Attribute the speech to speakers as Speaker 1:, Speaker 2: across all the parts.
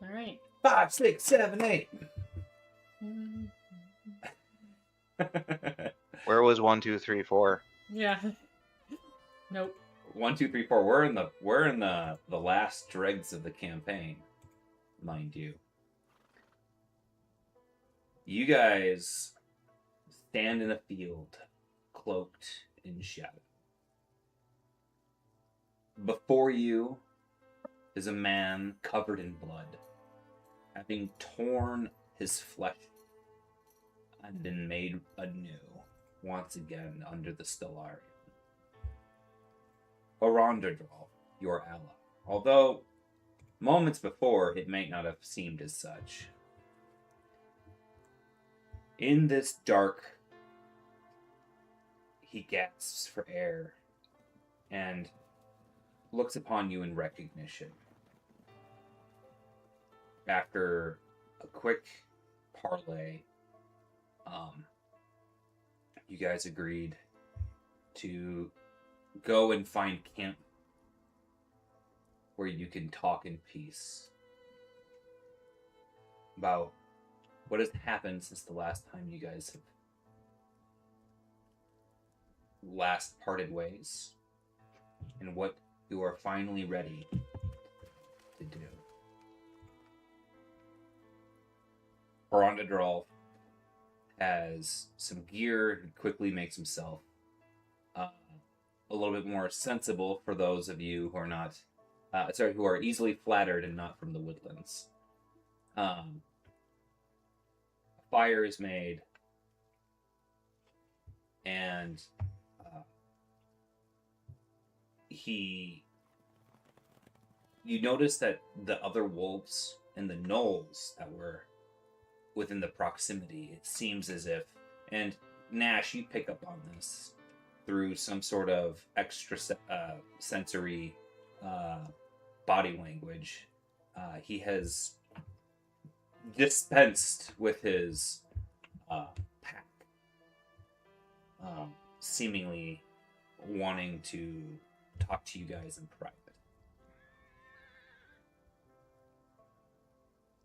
Speaker 1: All right.
Speaker 2: 5, 6, 7, 8.
Speaker 3: Where was 1, 2, 3, 4?
Speaker 1: Yeah. Nope.
Speaker 2: 1, 2, 3, 4. We're in the last dregs of the campaign, mind you. You guys stand in a field, cloaked in shadow. Before you is a man covered in blood, having torn his flesh and been made anew once again under the Stellarium. Horonderdral, your ally. Although, moments before, it may not have seemed as such. In this dark, he gasps for air and looks upon you in recognition. After a quick parley, you guys agreed to go and find camp where you can talk in peace about what has happened since the last time you guys have last parted ways, and what you are finally ready to do. Horonderdral has some gear and quickly makes himself a little bit more sensible for those of you who are not, who are easily flattered and not from the woodlands. A fire is made, and you notice that the other wolves and the gnolls that were within the proximity, it seems as if, and Nash, you pick up on this through some sort of extra sensory body language. He has dispensed with his pack, seemingly wanting to talk to you guys in private.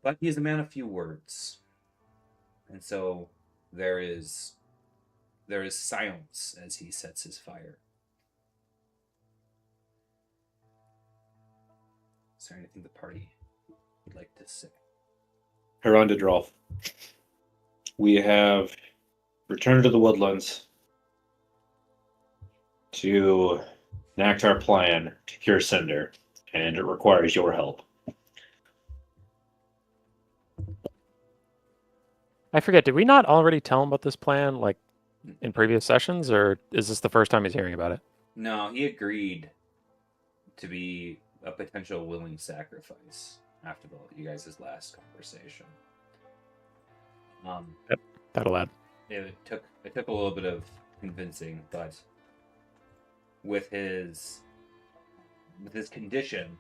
Speaker 2: But he is a man of few words. And so there is silence as he sets his fire. Is there anything the party would like to say?
Speaker 4: Horonderdral, we have returned to the woodlands to enact our plan to cure Cinder, and it requires your help.
Speaker 5: I forget, did we not already tell him about this plan, like, in previous sessions, or is this the first time he's hearing about it?
Speaker 2: No, he agreed to be a potential willing sacrifice after you guys' last conversation.
Speaker 5: Yep, that'll add.
Speaker 2: It took a little bit of convincing, but with his condition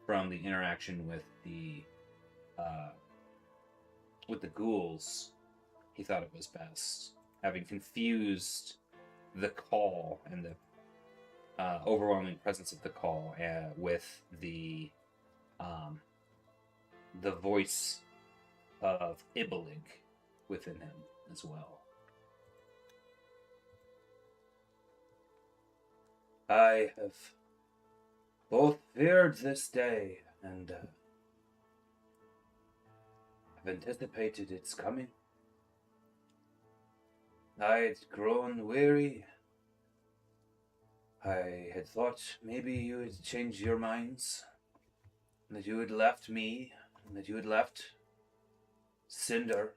Speaker 2: from the interaction with the ghouls, he thought it was best, having confused the call and the overwhelming presence of the call with the voice of Ibelig within him as well. I have both feared this day and have anticipated its coming. I had grown weary. I had thought maybe you had changed your minds, that you had left me, and that you had left Cinder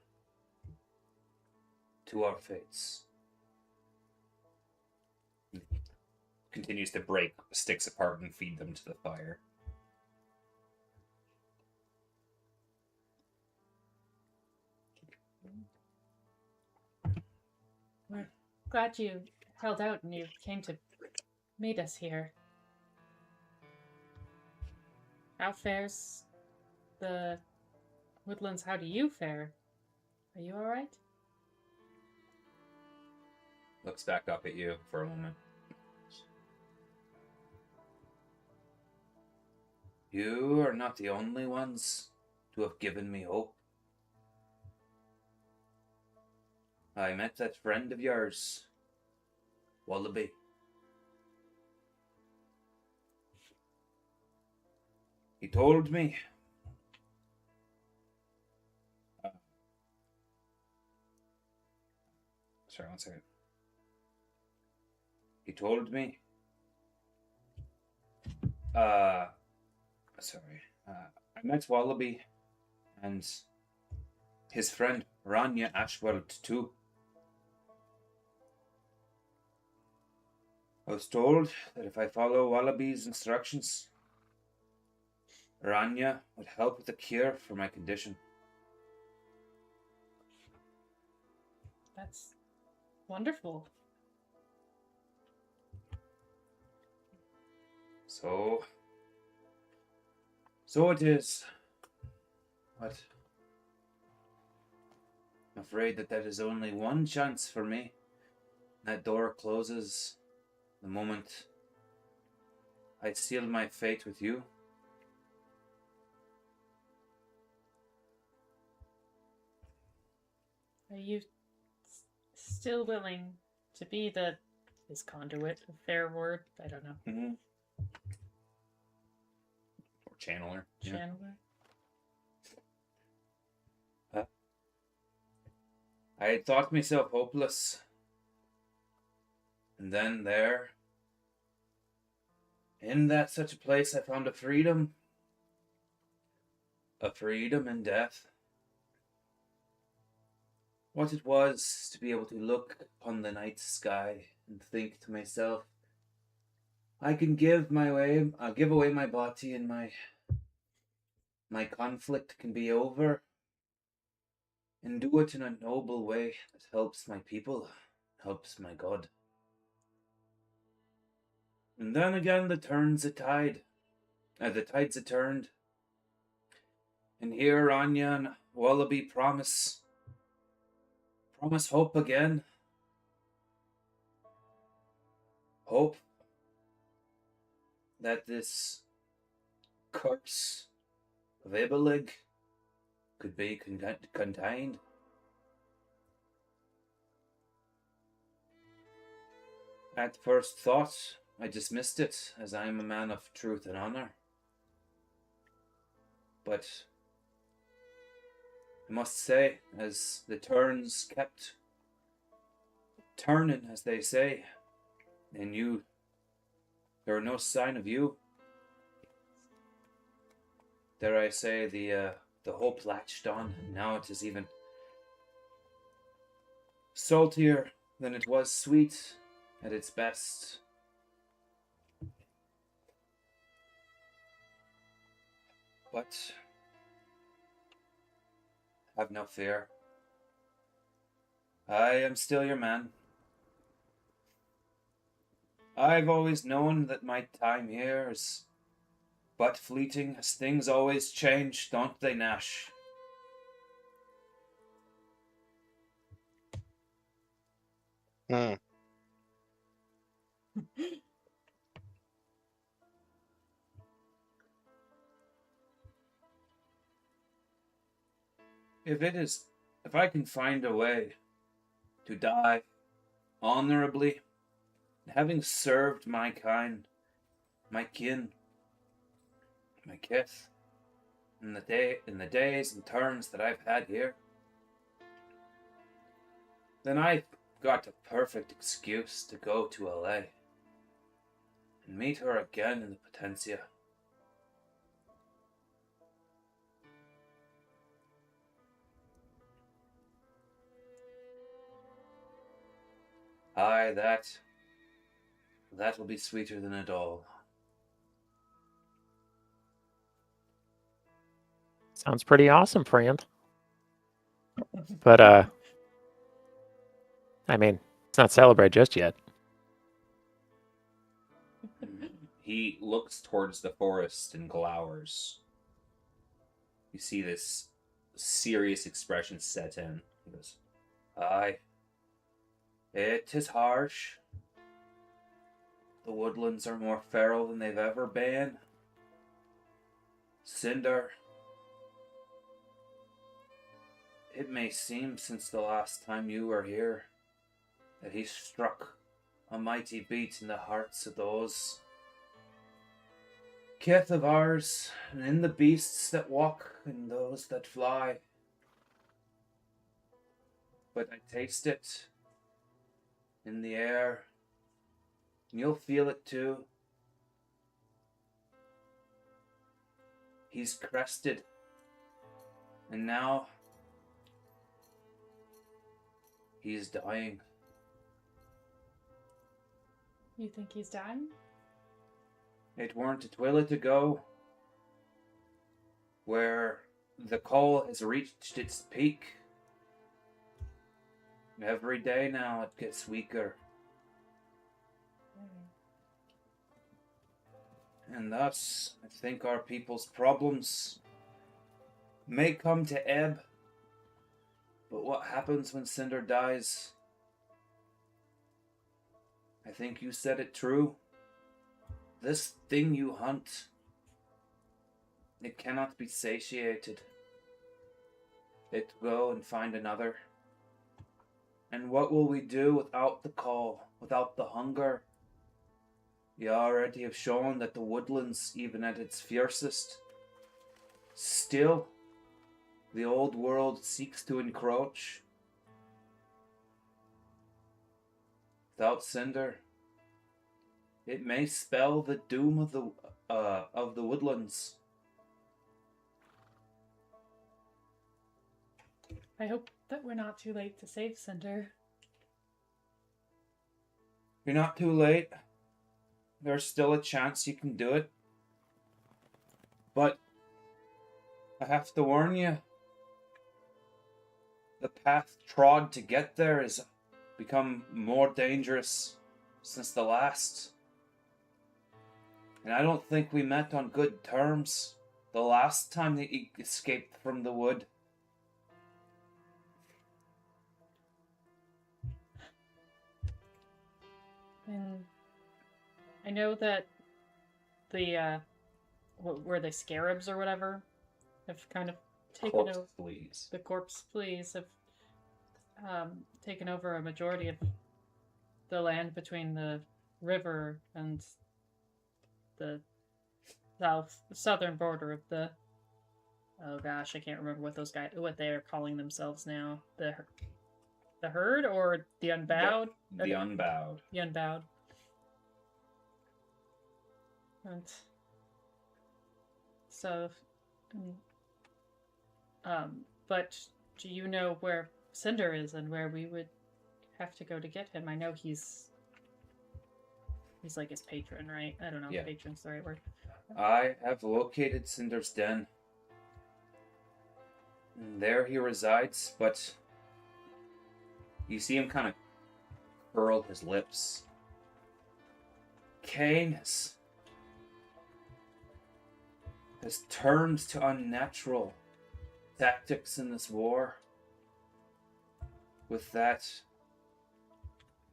Speaker 2: to our fates. He continues to break sticks apart and feed them to the fire.
Speaker 1: We're glad you held out and you came to meet us here. How fares the woodlands? How do you fare? Are you alright?
Speaker 2: Looks back up at you for a moment. You are not the only ones to have given me hope. I met that friend of yours, Wallaby. He told me sorry, one second. He told me sorry. I met Wallaby and his friend Rania Ashworth too. I was told that if I follow Wallaby's instructions, Rania would help with the cure for my condition.
Speaker 1: That's wonderful.
Speaker 2: So it is. But I'm afraid that is only one chance for me. That door closes the moment I seal my fate with you.
Speaker 1: Are you still willing to be his conduit, a fair word? I don't know.
Speaker 2: Mm-hmm. Or channeler.
Speaker 1: Channeler?
Speaker 2: I had thought myself hopeless. And then there, in that such a place, I found a freedom. A freedom in death. What it was to be able to look upon the night sky and think to myself, I can give away my body, and my conflict can be over, and do it in a noble way that helps my people, helps my God. And then again the tides had turned. And here Anya and Wallaby promise hope again. Hope that this curse of Ibalig could be contained. At first thought, I dismissed it, as I am a man of truth and honor. But I must say, as the turns kept turning, as they say, and there were no sign of you. Dare I say, the hope latched on, and now it is even saltier than it was sweet at its best. But have no fear. I am still your man. I've always known that my time here is but fleeting, as things always change, don't they, Nash?
Speaker 3: Hmm.
Speaker 2: If I can find a way to die honorably, having served my kind, my kin, my kith, in the days and terms that I've had here, then I've got a perfect excuse to go to LA and meet her again in the Potencia. Aye, that will be sweeter than it all.
Speaker 5: Sounds pretty awesome, friend. But I mean, let's not celebrate just yet.
Speaker 2: He looks towards the forest and glowers. You see this serious expression set in. He goes, aye, it is harsh. The woodlands are more feral than they've ever been. Cinder, It may seem since the last time you were here that he struck a mighty beat in the hearts of those kith of ours, and in the beasts that walk and those that fly. But I taste it in the air, and you'll feel it too. He's crested, and now he's dying.
Speaker 1: You think he's dying?
Speaker 2: It weren't a twilight ago where the coal has reached its peak. Every day now it gets weaker. And thus, I think our people's problems may come to ebb. But what happens when Cinder dies? I think you said it true. This thing you hunt, it cannot be satiated. It will go and find another. And what will we do without the call, without the hunger? You already have shown that the woodlands, even at its fiercest, still the old world seeks to encroach. Without Cinder, it may spell the doom of the woodlands.
Speaker 1: I hope that we're not too late to save Cinder.
Speaker 2: You're not too late. There's still a chance you can do it. But I have to warn you, the path trod to get there has become more dangerous since the last. And I don't think we met on good terms the last time that he escaped from the wood.
Speaker 1: And I know that the were they scarabs or whatever have kind of taken
Speaker 2: Corpse
Speaker 1: over.
Speaker 2: fleas.
Speaker 1: The corpse fleas have taken over a majority of the land between the river and the southern border of the. Oh gosh, I can't remember what they are calling themselves now. The herd or the unbowed?
Speaker 2: The unbowed.
Speaker 1: The unbowed. And so, but do you know where Cinder is and where we would have to go to get him? I know he's like his patron, right? I don't know
Speaker 2: Yeah.
Speaker 1: if patron's the right word.
Speaker 2: I have located Cinder's den. And there he resides, but you see him kind of curl his lips. Cain has turned to unnatural tactics in this war. With that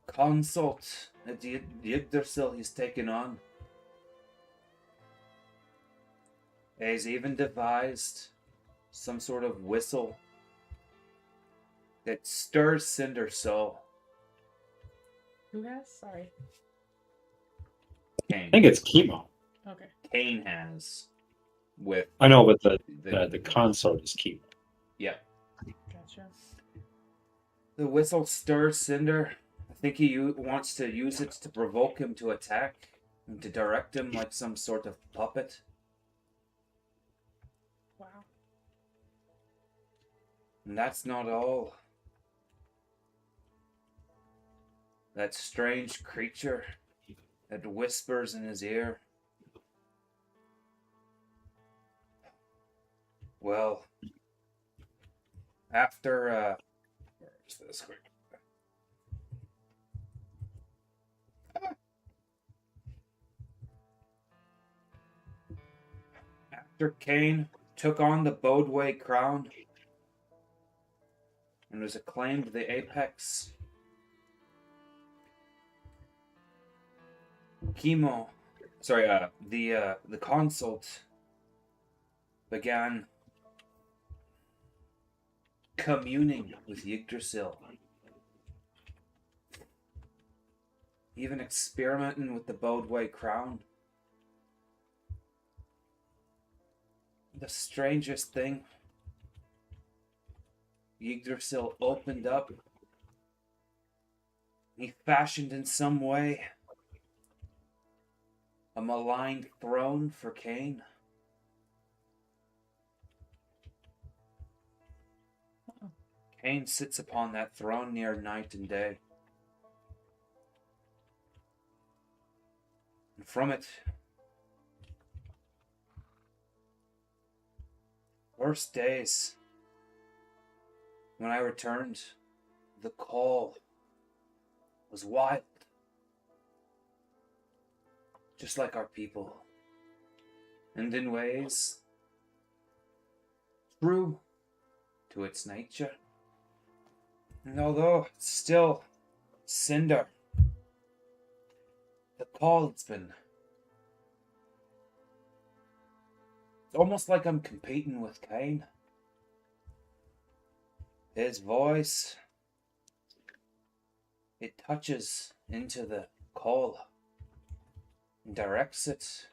Speaker 2: consult at the Yggdrasil he's taken on. He's even devised some sort of whistle that stirs Cinder so.
Speaker 1: Who has? Sorry.
Speaker 2: Cain.
Speaker 4: I think it's chemo.
Speaker 1: Okay.
Speaker 2: Cain has with
Speaker 4: I know, but the consort is chemo.
Speaker 2: yeah.
Speaker 1: Gotcha.
Speaker 2: The whistle stirs Cinder. I think he wants to use it to provoke him to attack and to direct him like some sort of puppet.
Speaker 1: Wow.
Speaker 2: And that's not all. That strange creature that whispers in his ear. Well, after where's this quick? After Cain took on the Bodway crown and was acclaimed the apex, the consult began communing with Yggdrasil. Even experimenting with the bowed white crown. The strangest thing, Yggdrasil opened up. He fashioned in some way a maligned throne for Cain. Cain sits upon that throne near night and day. And from it, first days, when I returned, the call was wild. Just like our people. And in ways true to its nature. And although it's still cinder, the call it's been... It's almost like I'm competing with Cain. His voice, it touches into the call and directs it.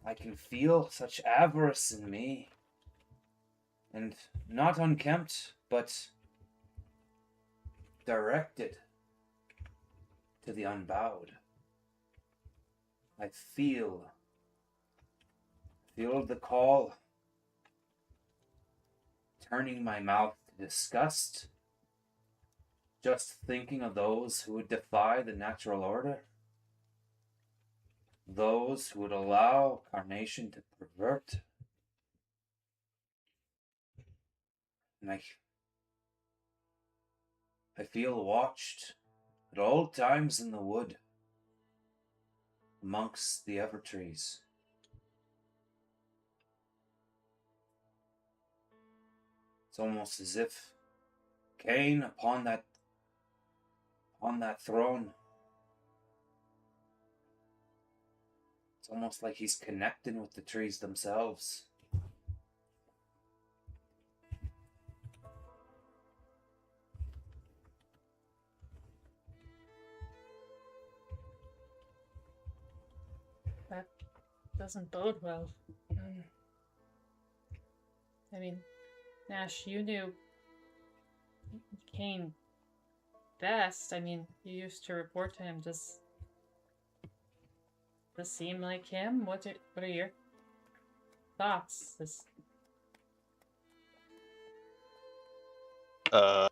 Speaker 2: I can feel such avarice in me. And not unkempt, but directed to the unbowed. I feel the call, turning my mouth to disgust, just thinking of those who would defy the natural order, those who would allow carnation to pervert. And I feel watched at all times in the wood, amongst the evertrees. It's almost as if Cain upon that throne, it's almost like he's connecting with the trees themselves.
Speaker 1: That doesn't bode well. I mean, Nash, you knew Cain best. I mean, you used to report to him. Does this seem like him? What are your thoughts?
Speaker 3: I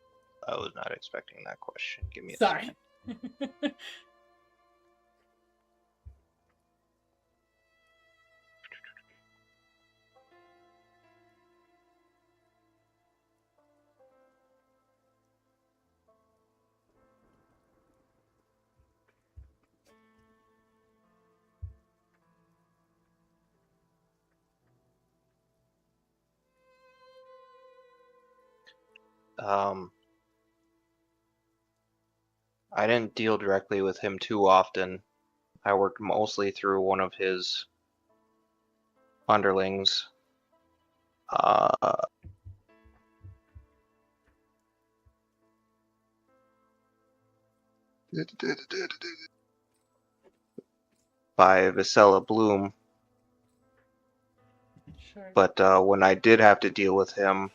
Speaker 3: was not expecting that question. Give me a
Speaker 1: Sorry.
Speaker 3: second. I didn't deal directly with him too often. I worked mostly through one of his underlings. By Visela Bloom.
Speaker 1: Sure.
Speaker 3: But when I did have to deal with him,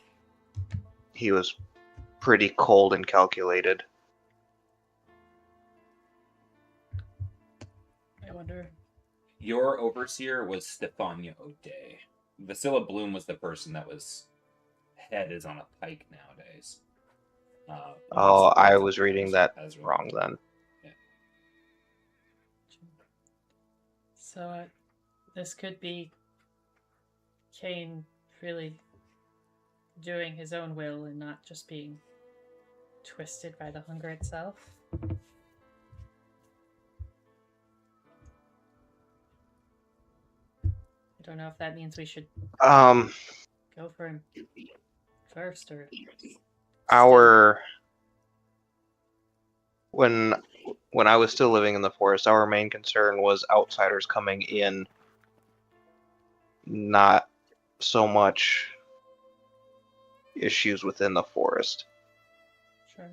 Speaker 3: he was pretty cold and calculated.
Speaker 1: I wonder.
Speaker 2: Your overseer was Stefania O'Day. Vasilla Bloom was the person that was head is on a pike nowadays.
Speaker 3: Oh, I was reading that wrong then.
Speaker 2: Yeah.
Speaker 1: So this could be Cain really doing his own will and not just being twisted by the hunger itself. I don't know if that means we should go for him first or
Speaker 3: when I was still living in the forest, our main concern was outsiders coming in, not so much issues within the forest.
Speaker 1: Sure.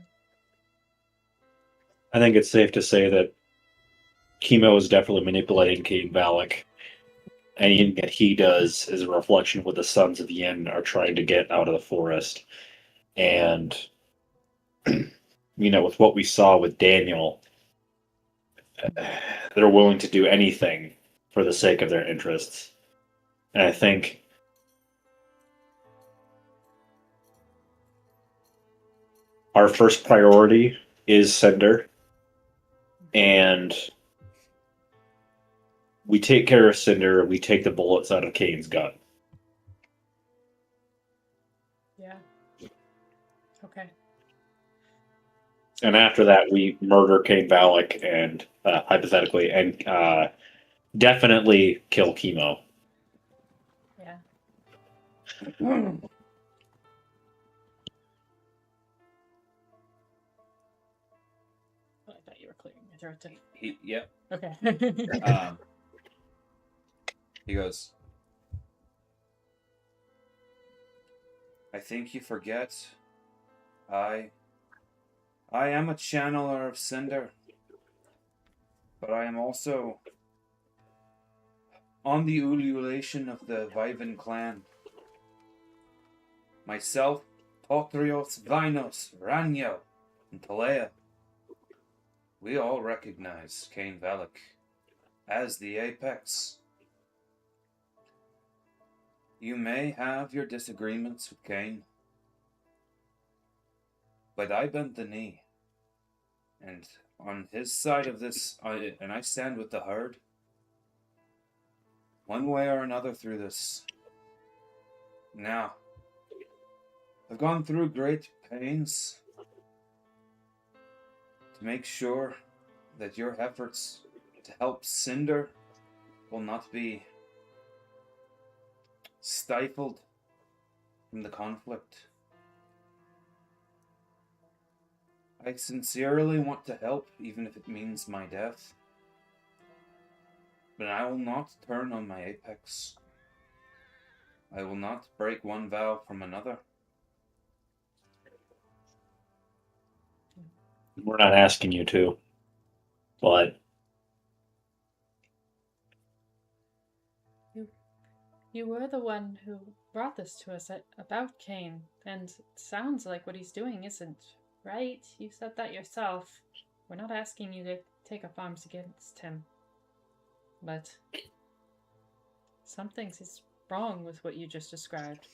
Speaker 4: I think it's safe to say that Chemo is definitely manipulating Cain Valak. Anything that he does is a reflection of what the Sons of Yin are trying to get out of the forest. And, with what we saw with Daniel, they're willing to do anything for the sake of their interests. And I think our first priority is Cinder. And we take care of Cinder, we take the bullets out of Cain's gun.
Speaker 1: Yeah. Okay.
Speaker 4: And after that, we murder Cain Valak and, hypothetically, and definitely kill Chemo.
Speaker 1: Yeah. I thought you were clearing your throat too.
Speaker 2: Yep.
Speaker 1: Okay.
Speaker 2: He goes, I think you forget. I am a channeler of Cinder, but I am also on the ululation of the Vivan clan. Myself, Totrios, Vinos, Ranyo, and Talea. We all recognize Cain Valak as the apex. You may have your disagreements with Cain, but I bent the knee, and on his side of this, I stand with the herd. One way or another through this. Now, I've gone through great pains to make sure that your efforts to help Cinder will not be stifled from the conflict. I sincerely want to help, even if it means my death. But I will not turn on my apex. I will not break one vow from another.
Speaker 4: We're not asking you to, but
Speaker 1: You were the one who brought this to us about Cain, and it sounds like what he's doing isn't right. You said that yourself. We're not asking you to take up arms against him. But something's wrong with what you just described.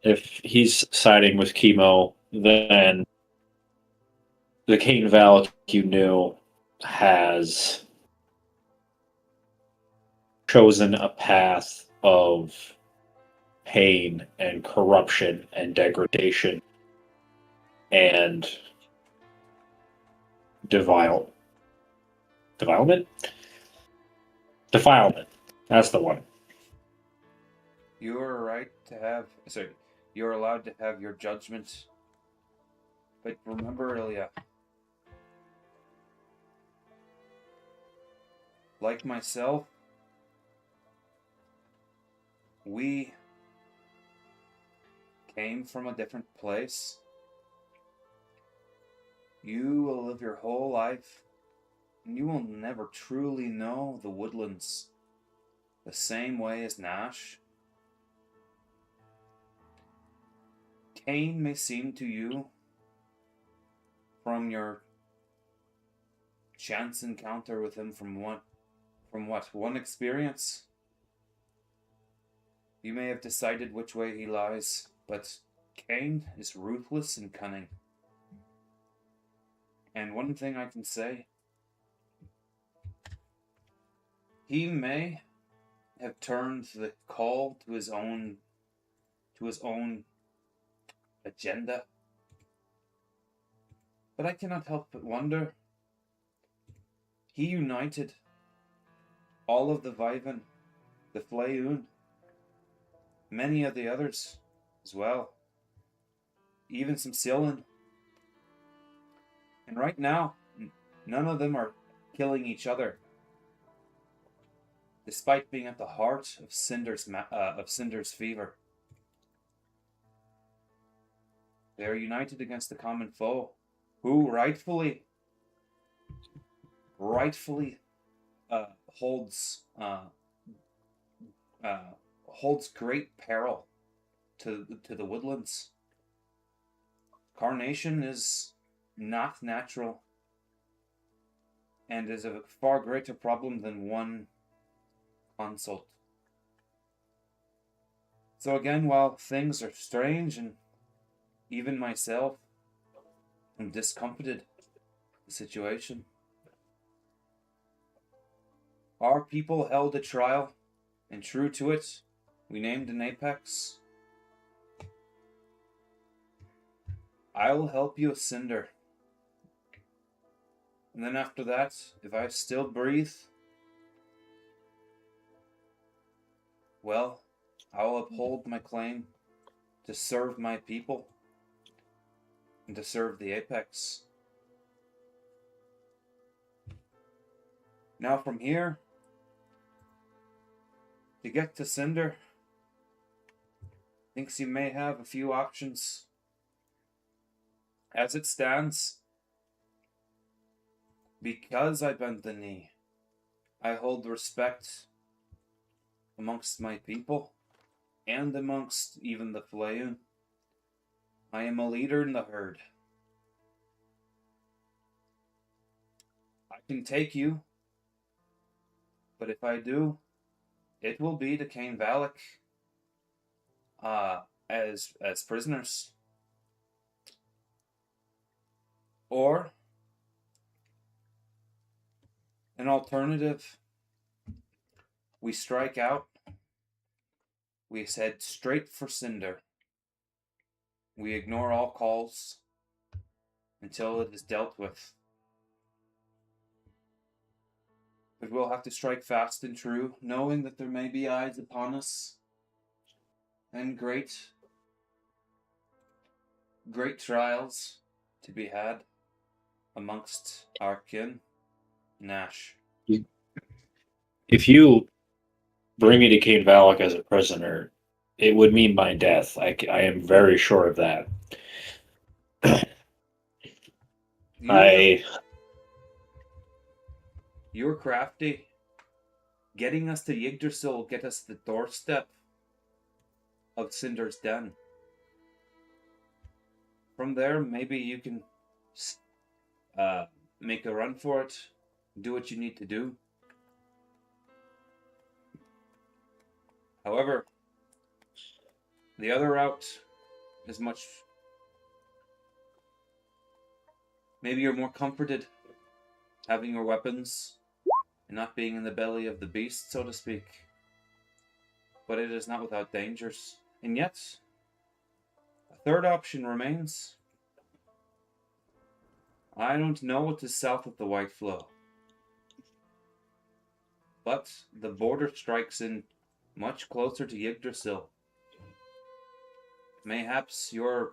Speaker 4: if he's siding with Chemo, then the Cain Valak you knew has chosen a path of pain and corruption and degradation and defilement. That's the one.
Speaker 2: You are right to have. Sorry, you're allowed to have your judgment. But remember, Ilya, like myself, we came from a different place. You will live your whole life, and you will never truly know the woodlands the same way as Nash. Cain may seem to you, from your chance encounter with him from one experience, you may have decided which way he lies, but Cain is ruthless and cunning. And one thing I can say, he may have turned the call to his own agenda. But I cannot help but wonder, he united all of the Vivan, the Flaeun, many of the others as well, even some Sloan. And right now, none of them are killing each other, despite being at the heart of Cinder's fever. They are united against the common foe, who rightfully holds great peril to the woodlands. Carnation is not natural, and is a far greater problem than one consult. So again, while things are strange, and even myself am discomfited with the situation, our people held a trial, and true to it, we named an apex. I'll help you, Cinder. And then after that, if I still breathe, well, I'll uphold my claim to serve my people and to serve the apex. Now from here, to get to Cinder, thinks you may have a few options. As it stands, because I bent the knee, I hold respect amongst my people and amongst even the Flayon. I am a leader in the herd. I can take you, but if I do, it will be to Cain Valak as prisoners. Or an alternative, we strike out, we head straight for Cinder. We ignore all calls until it is dealt with. But we'll have to strike fast and true, knowing that there may be eyes upon us, and great trials to be had amongst our kin. Nash.
Speaker 4: If you bring me to Cain Valak as a prisoner, it would mean my death. I am very sure of that.
Speaker 2: You're crafty. Getting us to Yggdrasil will get us to the doorstep of Cinder's den. From there, maybe you can make a run for it, do what you need to do. However, the other route is much... Maybe you're more comforted having your weapons and not being in the belly of the beast, so to speak. But it is not without dangers. And yet, a third option remains. I don't know what is south of the White Flow, but the border strikes in much closer to Yggdrasil. Mayhaps your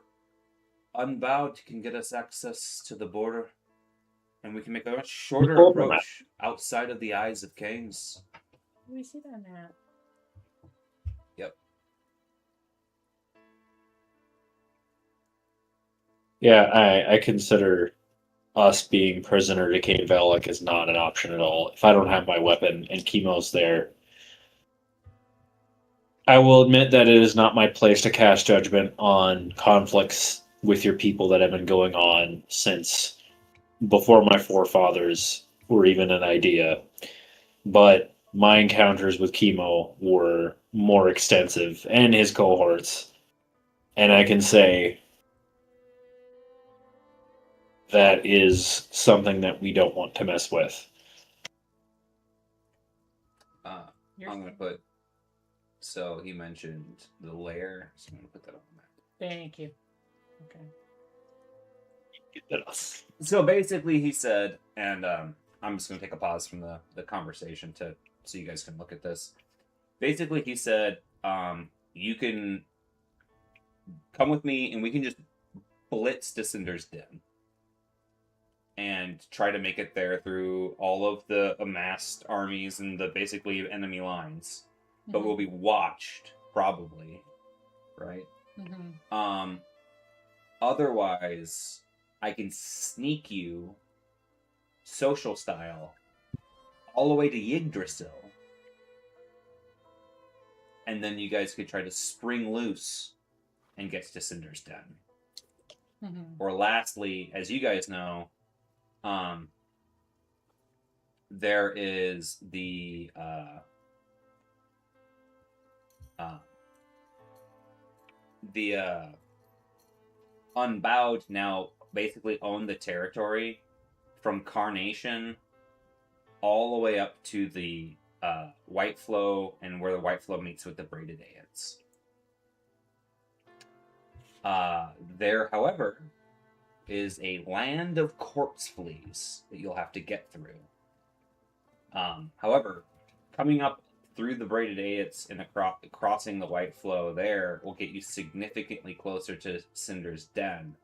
Speaker 2: unbowed can get us access to the border, and we can make a much shorter approach outside of the eyes of Cain's.
Speaker 1: We see that map.
Speaker 2: Yep.
Speaker 4: Yeah, I consider us being prisoner to Cain Valak is not an option at all. If I don't have my weapon and Chemo's there, I will admit that it is not my place to cast judgment on conflicts with your people that have been going on since before my forefathers were even an idea. But my encounters with Chemo were more extensive, and his cohorts. And I can say that is something that we don't want to mess with.
Speaker 2: I'm going to put... So he mentioned the lair, so I'm going to put that on the map.
Speaker 1: Thank you. Okay.
Speaker 2: So basically he said, and I'm just going to take a pause from the conversation so you guys can look at this. Basically he said, you can come with me and we can just blitz to Cinder's den and try to make it there through all of the amassed armies and the basically enemy lines. But we'll be watched, probably, right?
Speaker 1: Mm-hmm.
Speaker 2: Otherwise, I can sneak you, social style, all the way to Yggdrasil. And then you guys could try to spring loose and get to Cinder's Den. Or lastly, as you guys know, there is the Unbowed now basically own the territory from Carnation all the way up to the White Flow and where the White Flow meets with the Braided Ants. There, however, is a land of corpse fleas that you'll have to get through. However, coming up through the Braided Ants and crossing the White Flow there will get you significantly closer to Cinder's Den.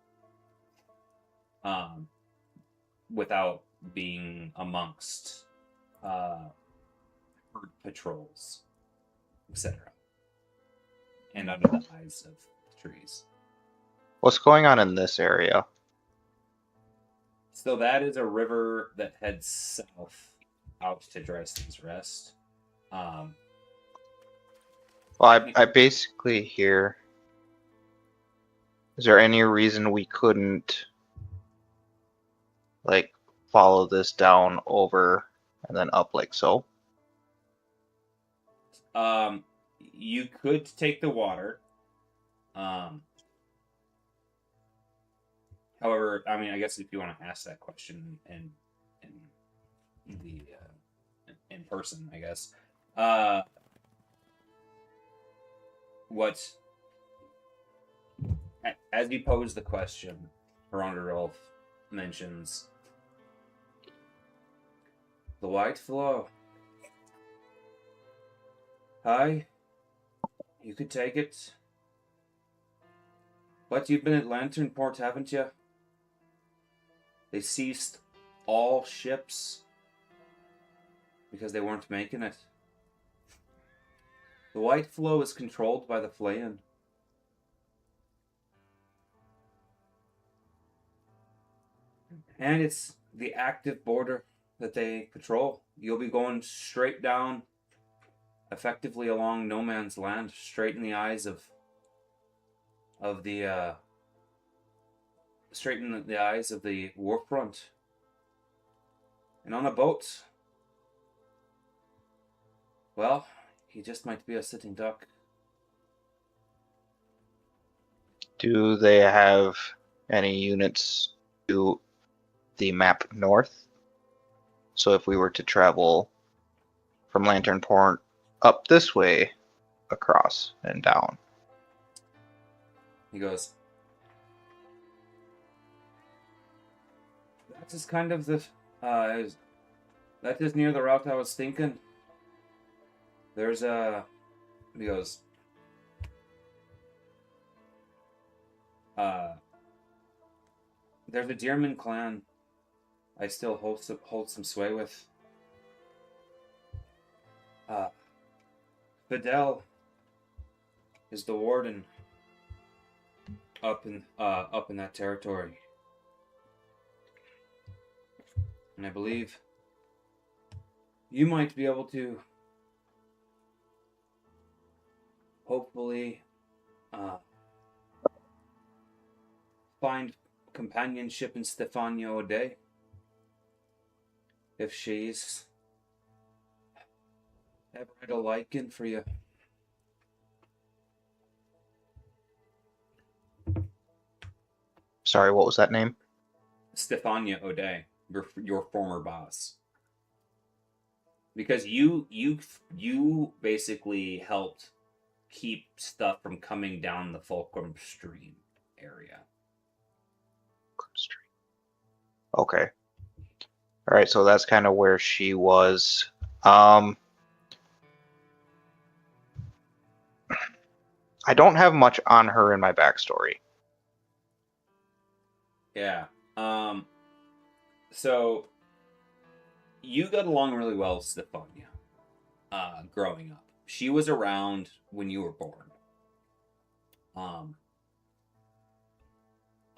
Speaker 2: Without being amongst herd patrols, etc. And under the eyes of the trees.
Speaker 3: What's going on in this area?
Speaker 2: So that is a river that heads south out to Dresden's Rest.
Speaker 3: Well, I basically hear. Is there any reason we couldn't, like, follow this down over and then up like so?
Speaker 2: You could take the water. However, I mean, I guess if you want to ask that question in person, I guess. As you pose the question, Ronderolf mentions the White Flow. Hi, you could take it. But you've been at Lantern Port, haven't you? They ceased all ships because they weren't making it. The White Flow is controlled by the Flayan. And it's the active border that they patrol. You'll be going straight down, effectively along no man's land, straight in the eyes of the war front. And on a boat, well, he just might be a sitting duck.
Speaker 3: Do they have any units to the map north? So if we were to travel from Lantern Port up this way, across and down.
Speaker 2: He goes, that is kind of the, that is near the route I was thinking. There's a, he goes, there's a Deerman clan I still hold some sway with. Fidel is the warden up in that territory, and I believe you might be able to hopefully find companionship in Stefania O'Day if she's ever had a liking for you.
Speaker 3: Sorry, what was that name?
Speaker 2: Stefania O'Day, your former boss. Because you basically helped keep stuff from coming down the Fulcrum Stream area.
Speaker 3: Okay. All right, so that's kind of where she was. I don't have much on her in my backstory.
Speaker 2: Yeah. So you got along really well with Stefania, growing up. She was around when you were born.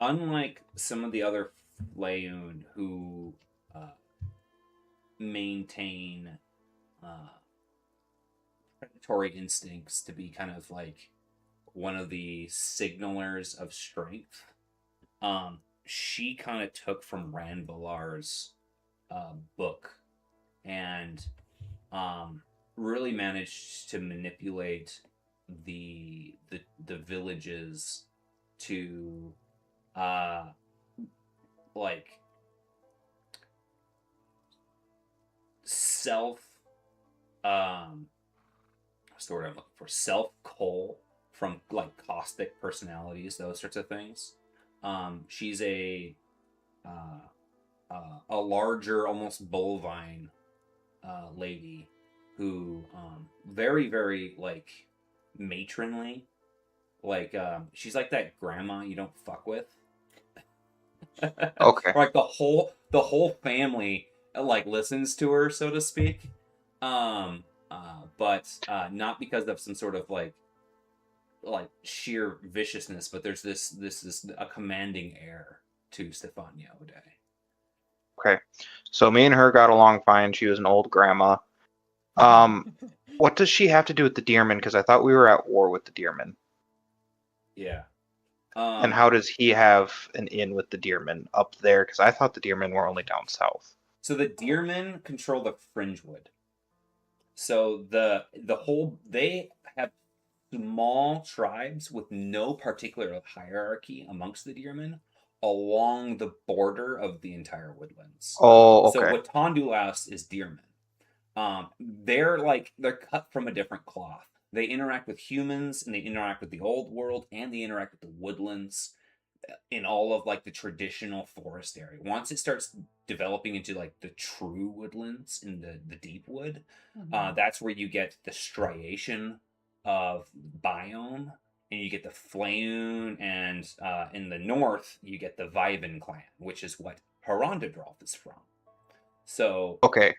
Speaker 2: unlike some of the other Flayoon who maintain predatory instincts to be kind of like one of the signalers of strength, she kind of took from Rand Villar's book and really managed to manipulate the villages to like self what's the word I'm looking for? Self cull from like caustic personalities, those sorts of things. She's a larger, almost bovine lady who very, very like matronly. Like she's like that grandma you don't fuck with.
Speaker 3: Okay.
Speaker 2: Like the whole family like listens to her, so to speak. But not because of some sort of like sheer viciousness, but there's this is a commanding air to Stefania O'Day.
Speaker 3: Okay. So me and her got along fine. She was an old grandma. What does she have to do with the Deermen? Because I thought we were at war with the Deermen.
Speaker 2: Yeah.
Speaker 3: And how does he have an in with the Deermen up there? Because I thought the Deermen were only down south.
Speaker 2: So the Deermen control the Fringewood. So the whole, they have small tribes with no particular hierarchy amongst the Deermen along the border of the entire woodlands.
Speaker 3: Oh,
Speaker 2: So
Speaker 3: okay.
Speaker 2: what Tondulas is Deermen. They're cut from a different cloth. They interact with humans, and they interact with the old world, and they interact with the woodlands in all of like the traditional forest area. Once it starts developing into like the true woodlands in the deep wood, that's where you get the striation of biome, and you get the Flayoon, and in the north you get the Viben clan, which is what Harondadrolf is from. So
Speaker 3: Okay.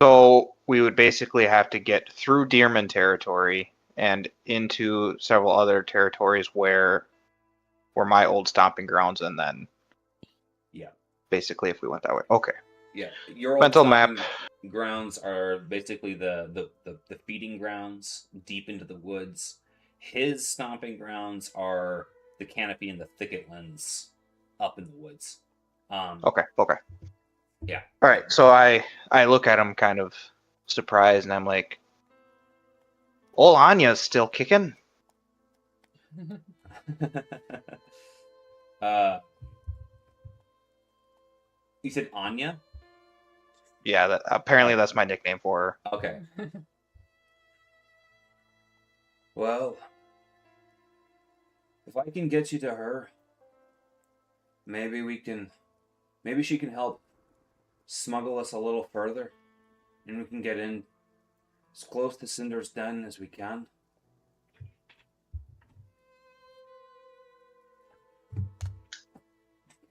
Speaker 3: So we would basically have to get through Deerman territory and into several other territories where were my old stomping grounds, and then
Speaker 2: yeah,
Speaker 3: basically if we went that way. Okay.
Speaker 2: yeah, your old
Speaker 3: Mental map.
Speaker 2: stomping grounds are basically the feeding grounds deep into the woods. His stomping grounds are the canopy and the thicketlands up in the woods.
Speaker 3: Okay.
Speaker 2: Yeah.
Speaker 3: All right. So I look at him kind of surprised, and I'm like, "Old Anya's still kicking."
Speaker 2: You said Anya?
Speaker 3: Yeah. That apparently that's my nickname for her.
Speaker 2: Okay. Well, if I can get you to her, maybe she can help smuggle us a little further, and we can get in as close to Cinder's den as we can.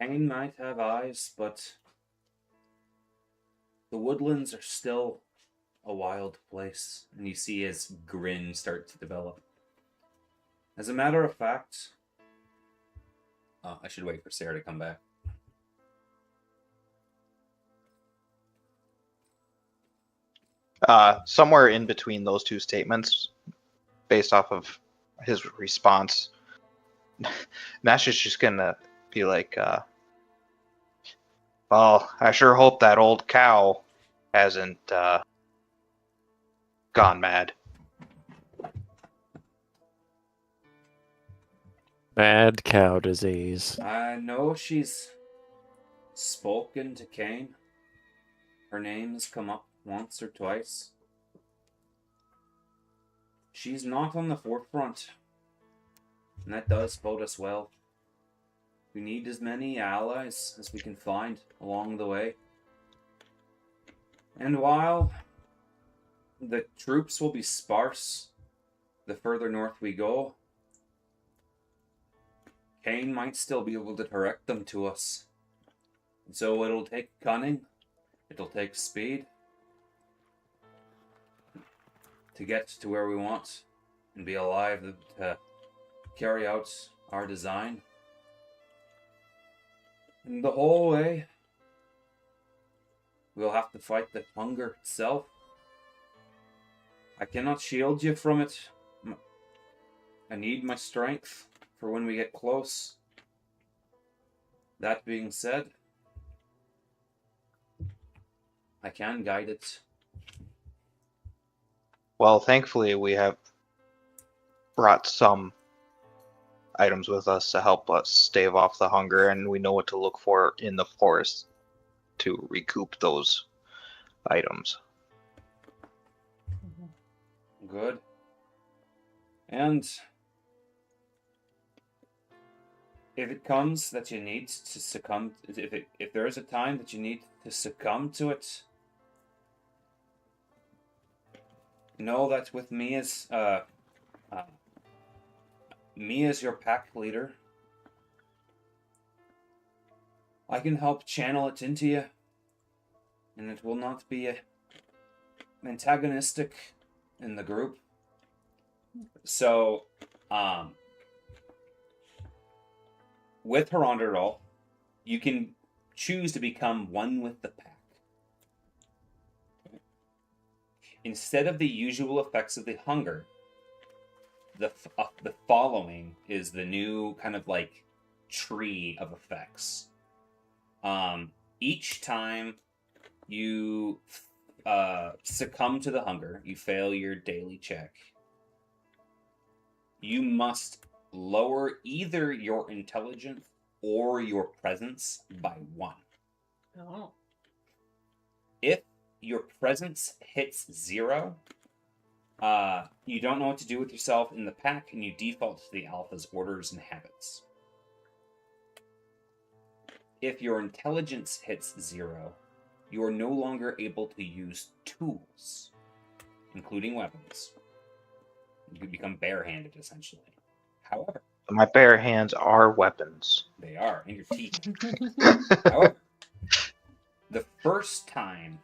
Speaker 2: Kane might have eyes, but the woodlands are still a wild place, and you see his grin start to develop. As a matter of fact, I should wait for Sarah to come back.
Speaker 3: Somewhere in between those two statements, based off of his response, Nash is just gonna be like, well, I sure hope that old cow hasn't gone mad.
Speaker 5: Mad cow disease.
Speaker 2: I know she's spoken to Kane. Her name has come up once or twice. She's not on the forefront, and that does bode us well. We need as many allies as we can find along the way. And while the troops will be sparse the further north we go, Kane might still be able to direct them to us. And so it'll take cunning, it'll take speed to get to where we want and be alive to carry out our design. And the whole way, we'll have to fight the hunger itself. I cannot shield you from it. I need my strength for when we get close. That being said, I can guide it.
Speaker 3: Well, thankfully, we have brought some items with us to help us stave off the hunger, and we know what to look for in the forest to recoup those items.
Speaker 2: Good. And if it comes that you need to succumb, if there is a time that you need to succumb to it, know that with me as your pack leader, I can help channel it into you, and it will not be antagonistic in the group. So, with Heronderdal, you can choose to become one with the pack. Instead of the usual effects of the hunger, the following is the new kind of like tree of effects. Each time you succumb to the hunger, you fail your daily check, you must lower either your intelligence or your presence by 1.
Speaker 1: Oh.
Speaker 2: If your presence hits 0, you don't know what to do with yourself in the pack, and you default to the alpha's orders and habits. If your intelligence hits 0, you are no longer able to use tools, including weapons. You can become barehanded, essentially. However,
Speaker 3: My bare hands are weapons.
Speaker 2: they are, and your teeth. However, the first time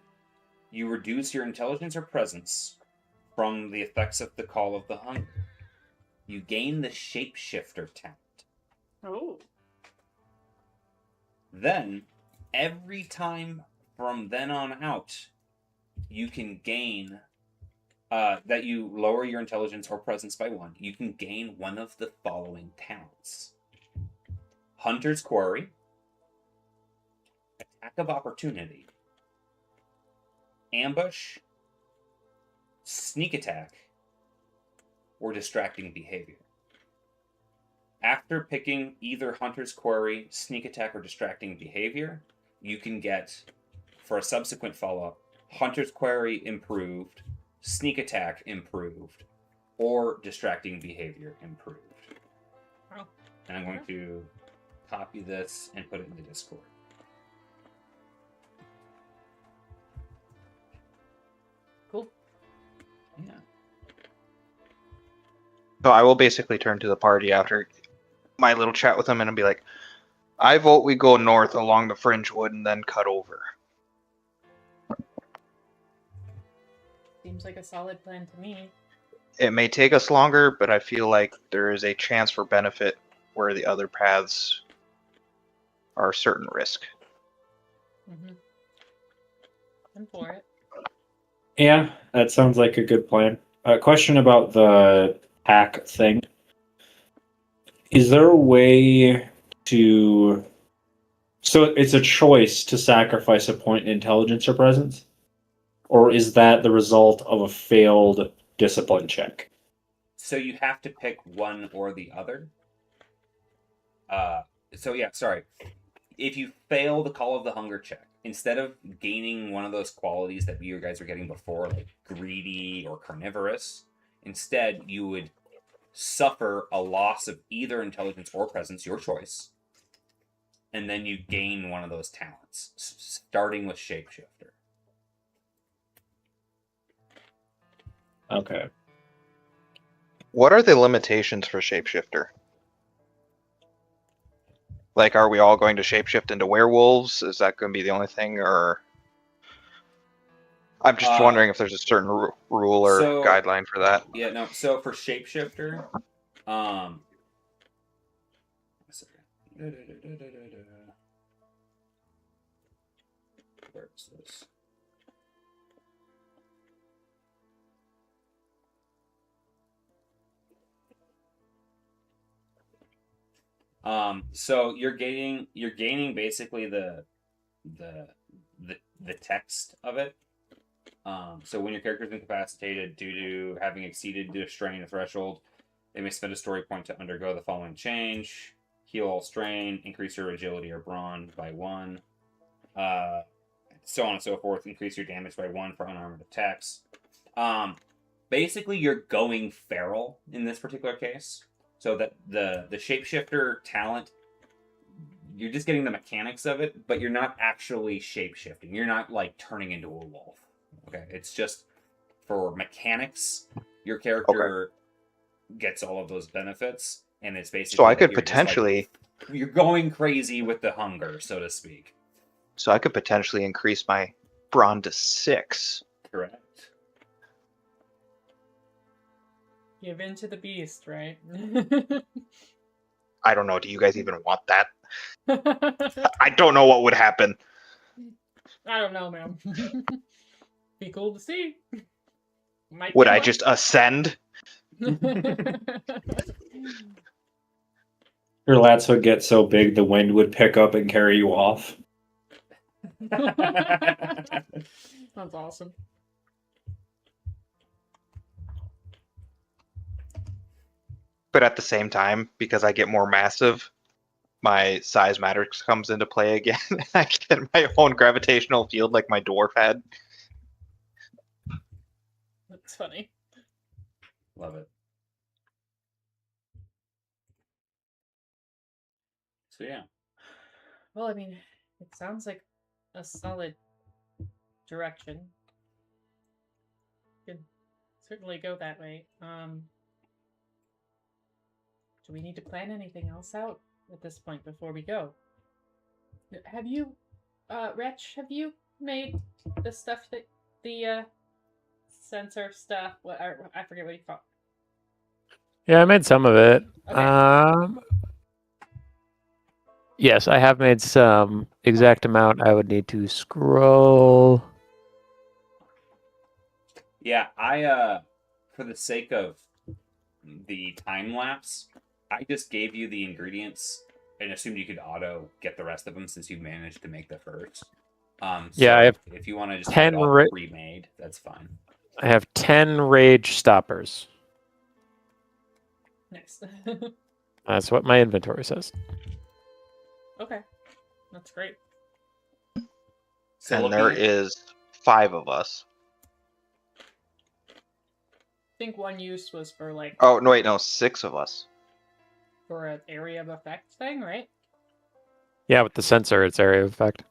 Speaker 2: you reduce your intelligence or presence from the effects of the Call of the Hunger, you gain the Shapeshifter talent.
Speaker 1: Oh.
Speaker 2: Then, every time from then on out, you can gain that you lower your intelligence or presence by 1, you can gain one of the following talents: Hunter's Quarry, Attack of Opportunity, Ambush, Sneak Attack, or Distracting Behavior. After picking either Hunter's Quarry, Sneak Attack, or Distracting Behavior, you can get, for a subsequent follow-up, Hunter's Quarry improved, Sneak Attack improved, or Distracting Behavior improved.
Speaker 1: Oh.
Speaker 2: And I'm going to copy this and put it in the Discord.
Speaker 1: Cool.
Speaker 2: Yeah.
Speaker 3: So I will basically turn to the party after my little chat with them and be like, I vote we go north along the fringe wood and then cut over.
Speaker 1: Seems like a solid plan to me.
Speaker 3: It may take us longer, but I feel like there is a chance for benefit where the other paths are certain risk.
Speaker 1: Mm-hmm. I'm for it.
Speaker 4: Yeah, that sounds like a good plan. A question about the pack thing. Is there a way to... So it's a choice to sacrifice a point in intelligence or presence? Or is that the result of a failed discipline check?
Speaker 2: So you have to pick one or the other. If you fail the Call of the Hunger check, instead of gaining one of those qualities that you guys were getting before, like greedy or carnivorous, instead you would suffer a loss of either intelligence or presence, your choice, and then you gain one of those talents, starting with Shapeshifter.
Speaker 4: Okay.
Speaker 3: What are the limitations for Shapeshifter? Like, are we all going to shapeshift into werewolves? Is that going to be the only thing, or... I'm just wondering if there's a certain rule or guideline for that.
Speaker 2: Yeah, no. So for Shapeshifter, Where is this? So you're gaining basically the text of it. So when your character is incapacitated due to having exceeded the strain threshold, they may spend a story point to undergo the following change: heal all strain, increase your agility or brawn by 1, so on and so forth. Increase your damage by 1 for unarmored attacks. Basically, you're going feral in this particular case. So that the shapeshifter talent, you're just getting the mechanics of it, but you're not actually shapeshifting. You're not like turning into a wolf. Okay, it's just for mechanics. Your character gets all of those benefits, and it's basically
Speaker 3: So I
Speaker 2: that
Speaker 3: could
Speaker 2: you're just,
Speaker 3: potentially,
Speaker 2: you're going crazy with the hunger, so to speak.
Speaker 3: so I could potentially increase my brawn to 6.
Speaker 2: Correct.
Speaker 1: Give in to the beast, right?
Speaker 3: I don't know. Do you guys even want that? I don't know what would happen.
Speaker 1: I don't know, man. Be cool to see. Might
Speaker 3: Would
Speaker 1: be
Speaker 3: I
Speaker 1: one.
Speaker 3: just ascend?
Speaker 4: Your lats would get so big the wind would pick up and carry you off.
Speaker 1: That's awesome.
Speaker 3: But at the same time, because I get more massive, my size matrix comes into play again. I get my own gravitational field like my dwarf had.
Speaker 1: That's funny.
Speaker 2: Love it. So yeah.
Speaker 1: Well, I mean, it sounds like a solid direction. Could certainly go that way. Do we need to plan anything else out at this point before we go? Have you, Wretch, have you made the stuff that the sensor stuff? What I forget what you call it.
Speaker 5: Yeah, I made some of it.
Speaker 1: Okay.
Speaker 5: Yes, I have made some. Exact amount I would need to scroll.
Speaker 2: Yeah, I for the sake of the time lapse, I just gave you the ingredients and assumed you could auto get the rest of them since you managed to make the first.
Speaker 5: Yeah,
Speaker 2: so
Speaker 5: I have
Speaker 2: if you want to just
Speaker 5: 10
Speaker 2: have it all pre-made, that's fine.
Speaker 5: I have 10 rage stoppers.
Speaker 1: Nice.
Speaker 5: That's what my inventory says.
Speaker 1: Okay. That's great.
Speaker 2: So
Speaker 3: And there
Speaker 2: looking-
Speaker 3: is 5 of us.
Speaker 1: I think one use was for like
Speaker 3: Oh, no, wait, no, 6 of us.
Speaker 1: for an area of effect thing, right?
Speaker 5: Yeah, with the sensor, it's area of effect.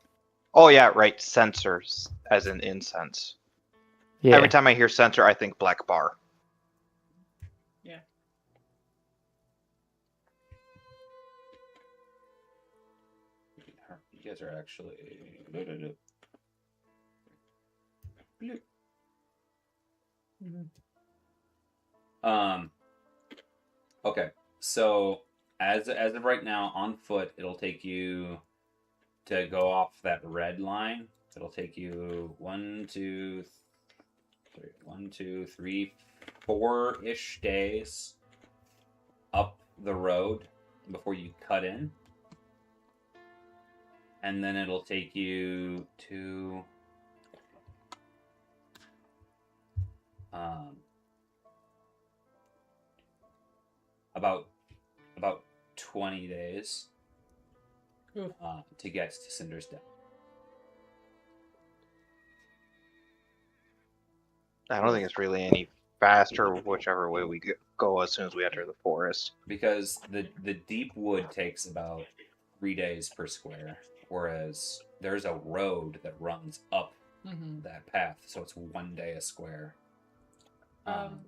Speaker 3: Oh, yeah, right, sensors, as in incense.
Speaker 5: Yeah.
Speaker 3: Every time I hear sensor, I think black bar.
Speaker 1: Yeah.
Speaker 2: You guys are actually. Okay, so as of right now, on foot, it'll take you to go off that red line. It'll take you 1, 2, 3, 4-ish days up the road before you cut in. And then it'll take you to about 20 days
Speaker 1: Oof.
Speaker 2: to get to Cinder's Den.
Speaker 3: I don't think it's really any faster whichever way we go as soon as we enter the forest.
Speaker 2: Because the deep wood takes about 3 days per square, whereas there's a road that runs up
Speaker 1: Mm-hmm.
Speaker 2: that path, so it's 1 day a square. From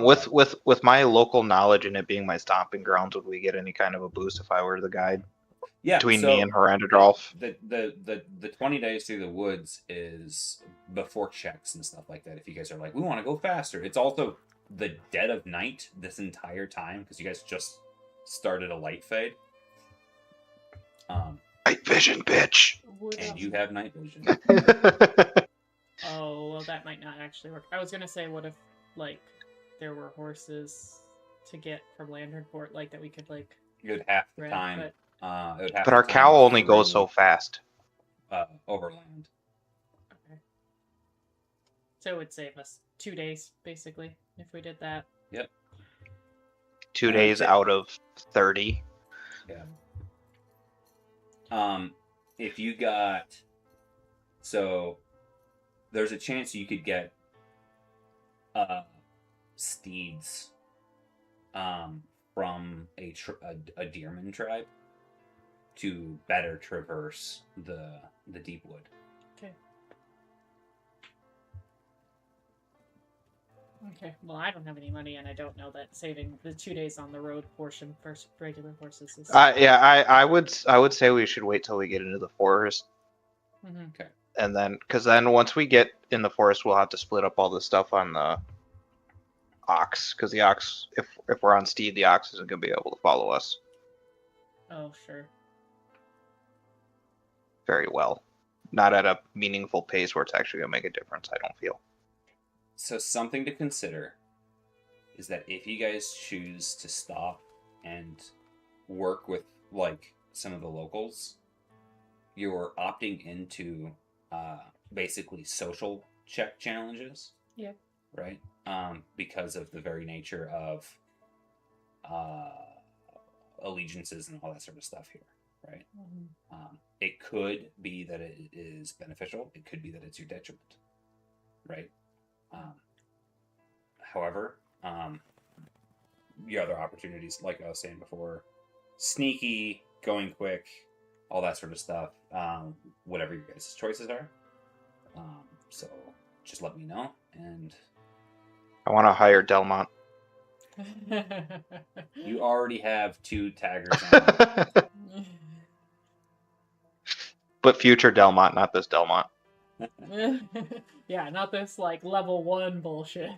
Speaker 3: With my local knowledge and it being my stomping grounds, would we get any kind of a boost if I were the guide
Speaker 2: yeah,
Speaker 3: between
Speaker 2: so
Speaker 3: me and Herandadrolf?
Speaker 2: the 20 days through the woods is before checks and stuff like that. If you guys are like, we want to go faster, it's also the dead of night this entire time because you guys just started a light fade.
Speaker 3: Night vision, bitch.
Speaker 2: And you have night vision.
Speaker 1: Oh, well, that might not actually work. I was gonna say, what if, like, there were horses to get from Lanternport, like, that we could, like,
Speaker 2: It would half the
Speaker 1: rent,
Speaker 2: time.
Speaker 1: but...
Speaker 2: It would half
Speaker 3: But
Speaker 2: the
Speaker 3: our
Speaker 2: time
Speaker 3: cow only goes
Speaker 2: through,
Speaker 3: so fast.
Speaker 2: overland.
Speaker 1: Okay. So it would save us 2 days, basically, if we did that.
Speaker 2: Yep.
Speaker 3: 2
Speaker 2: And
Speaker 3: days out of 30.
Speaker 2: Yeah. If you got, so there's a chance you could get steeds from a deerman tribe to better traverse the deep wood.
Speaker 1: Okay. Okay, well, I don't have any money, and I don't know that saving the 2 days on the road portion for regular horses is...
Speaker 3: I would say we should wait till we get into the forest,
Speaker 1: Mhm.
Speaker 2: Okay.
Speaker 3: and then because then once we get in the forest, we'll have to split up all the stuff on the ox, because the ox, if we're on steed, the ox isn't gonna be able to follow us
Speaker 1: Oh, sure.
Speaker 3: very well, not at a meaningful pace where it's actually gonna make a difference. I don't feel.
Speaker 2: So something to consider is that if you guys choose to stop and work with like some of the locals, you're opting into basically social check challenges.
Speaker 1: Yeah.
Speaker 2: Right? Because of the very nature of allegiances and all that sort of stuff here. Right?
Speaker 1: Mhm.
Speaker 2: It could be that it is beneficial. It could be that it's your detriment. Right? However, your other opportunities, like I was saying before, sneaky, going quick, all that sort of stuff, whatever your guys' choices are. So just let me know. And
Speaker 3: I want to hire Delmont.
Speaker 2: you already have 2 taggers on.
Speaker 3: But future Delmont, not this Delmont.
Speaker 1: Yeah, not this, like, level 1 bullshit.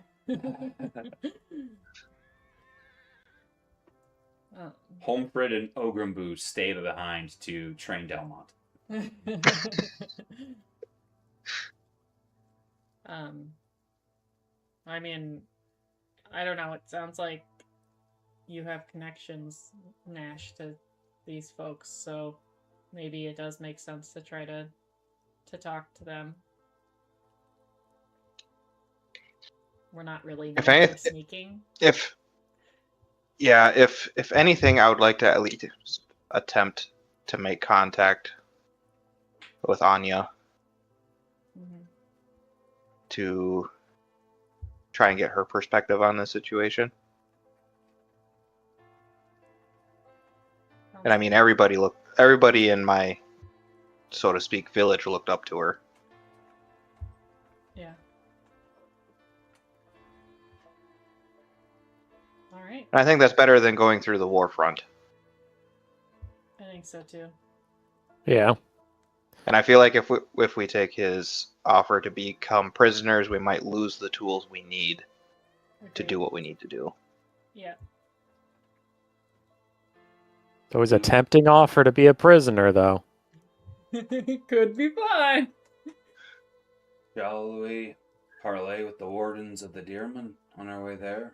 Speaker 2: Homefrid and Ogrimbu stay behind to train Delmont.
Speaker 1: I mean, I don't know. It sounds like you have connections, Nash, to these folks, so maybe it does make sense to try to talk to them. We're not really known for sneaking.
Speaker 3: If anything, I would like to at least attempt to make contact with Anya to try and get her perspective on the situation. And I mean, everybody in my, so to speak, village looked up to her.
Speaker 1: Yeah. All right.
Speaker 3: And I think that's better than going through the war front.
Speaker 1: I think so too.
Speaker 5: Yeah.
Speaker 3: And I feel like if we take his offer to become prisoners, we might lose the tools we need to do what we need to do.
Speaker 1: Yeah.
Speaker 5: It was a tempting offer to be a prisoner, though.
Speaker 1: Could be fine.
Speaker 2: Shall we parlay with the wardens of the Deerman on our way there?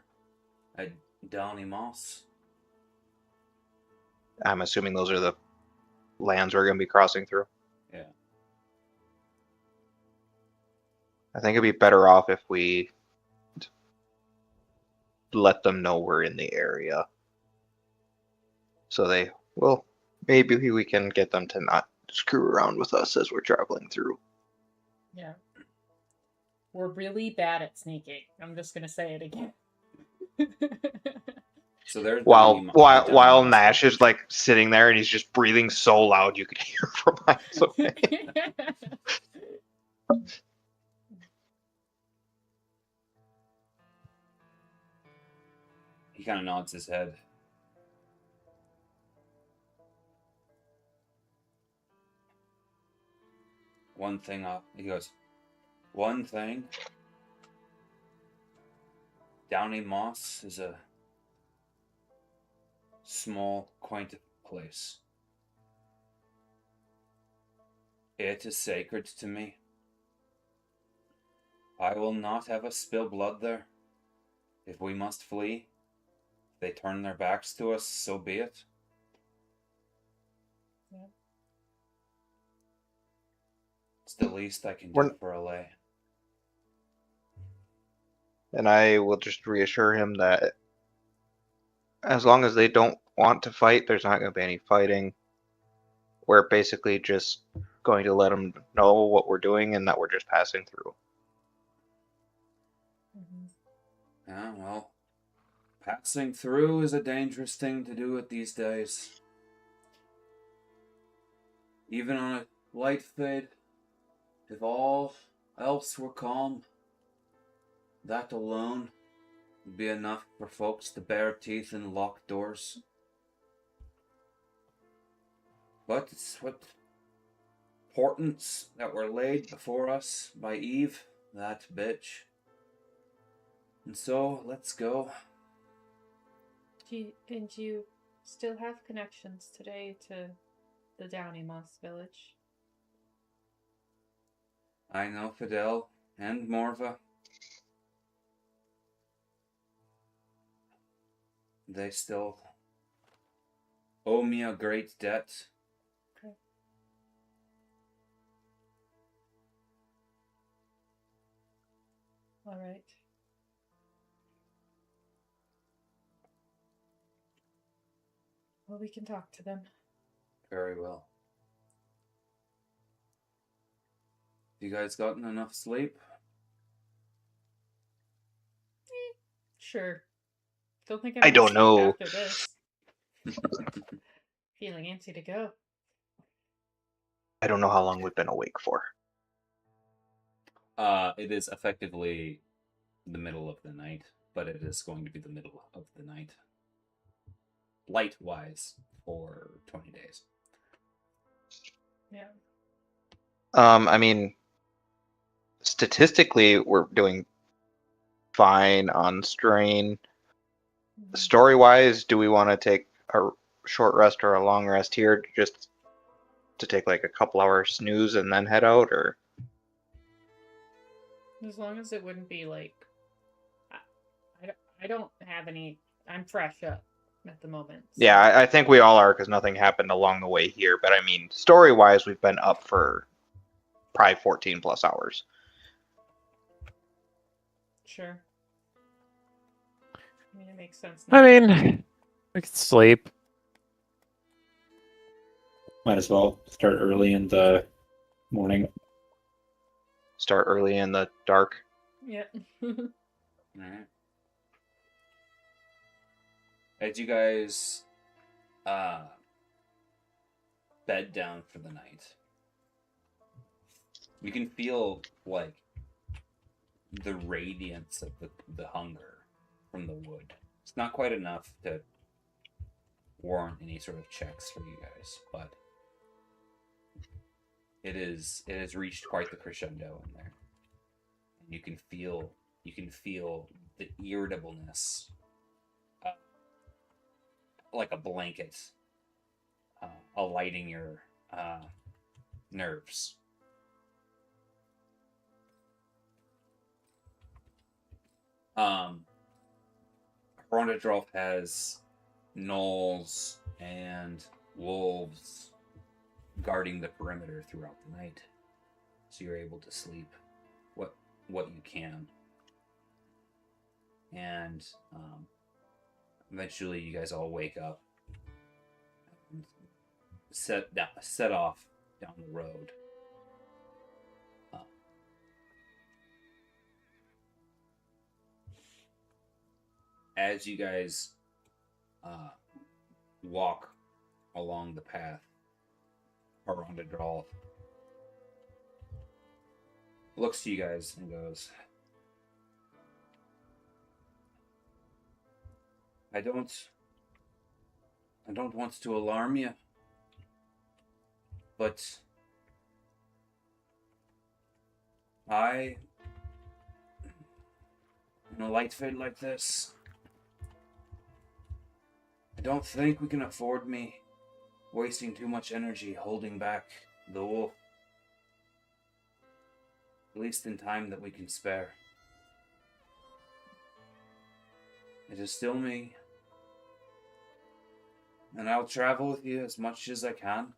Speaker 2: At Downy Moss?
Speaker 3: I'm assuming those are the lands we're going to be crossing through.
Speaker 2: Yeah.
Speaker 3: I think it'd be better off if we let them know we're in the area. So maybe we can get them to not screw around with us as we're traveling through.
Speaker 1: Yeah. We're really bad at sneaking. I'm just gonna say it again.
Speaker 2: So there's
Speaker 3: while Nash is like sitting there and he's just breathing so loud you could hear from miles away.
Speaker 2: He kind of nods his head. He goes, one thing. Downy Moss is a small, quaint place. It is sacred to me. I will not have us spill blood there. If we must flee, if they turn their backs to us, so be it.
Speaker 1: Yeah.
Speaker 2: It's the least I can
Speaker 3: We're-
Speaker 2: do for a lay.
Speaker 3: And I will just reassure him that as long as they don't want to fight, there's not going to be any fighting. We're basically just going to let them know what we're doing and that we're just passing through.
Speaker 1: Mhm.
Speaker 2: Yeah, well, passing through is a dangerous thing to do it these days. Even on a light fade, if all else were calm, that alone would be enough for folks to bare teeth and lock doors. But it's what portents that were laid before us by Eve, that bitch. And so, let's go.
Speaker 1: And you still have connections today to the Downy Moss village?
Speaker 2: I know Fidel and Morva. They still owe me a great debt.
Speaker 1: Okay. All right. Well, we can talk to them.
Speaker 2: Very well. You guys gotten enough sleep?
Speaker 1: Sure. Don't think
Speaker 3: I
Speaker 1: I'm gonna
Speaker 3: don't
Speaker 1: sleep
Speaker 3: know.
Speaker 1: after this. Feeling antsy to go.
Speaker 3: I don't know how long we've been awake for.
Speaker 2: It is effectively the middle of the night, but it is going to be the middle of the night. Light-wise, for 20 days.
Speaker 1: Yeah.
Speaker 3: I mean, statistically, we're doing fine on strain.
Speaker 1: Mhm.
Speaker 3: Story-wise, do we want to take a short rest or a long rest here just to take like a couple hours snooze and then head out, or
Speaker 1: As long as it wouldn't be like, I don't have any. I'm fresh up at the moment. So.
Speaker 3: yeah, I think we all are because nothing happened along the way here. But I mean, story-wise, we've been up for probably 14 plus hours.
Speaker 1: Sure. I mean, it makes sense.
Speaker 5: I mean, we could sleep.
Speaker 4: Might as well start early in the morning.
Speaker 3: Start early in the dark.
Speaker 1: Yeah.
Speaker 2: Alright. As you guys bed down for the night, you can feel like the radiance of the hunger from the wood. It's not quite enough to warrant any sort of checks for you guys, but it has reached quite the crescendo in there. And you can feel the irritableness, like a blanket, alighting your nerves. Rondadrolf has gnolls and wolves guarding the perimeter throughout the night, so you're able to sleep what you can. And eventually, you guys all wake up and set off down the road. As you guys walk along the path, Rondadrolf looks to you guys and goes, I don't want to alarm you, but in a light fade like this, I don't think we can afford me wasting too much energy holding back the wolf. at least in time that we can spare. It is still me, and I'll travel with you as much as I can.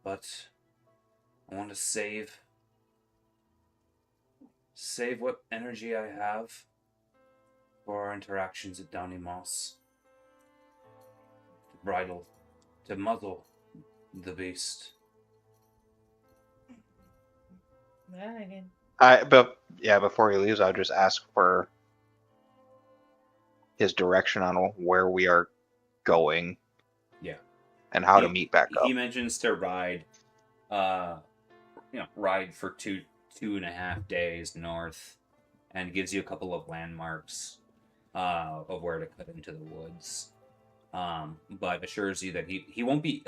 Speaker 2: But I want to save what energy I have for our interactions at Downey Moss. To muzzle the beast.
Speaker 1: Yeah, again.
Speaker 3: But yeah, before he leaves, I'll just ask for his direction on where we are going.
Speaker 2: Yeah.
Speaker 3: And how to meet back up.
Speaker 2: He mentions to ride, ride for 2.5 days north, and gives you a couple of landmarks of where to cut into the woods. But assures you that he won't be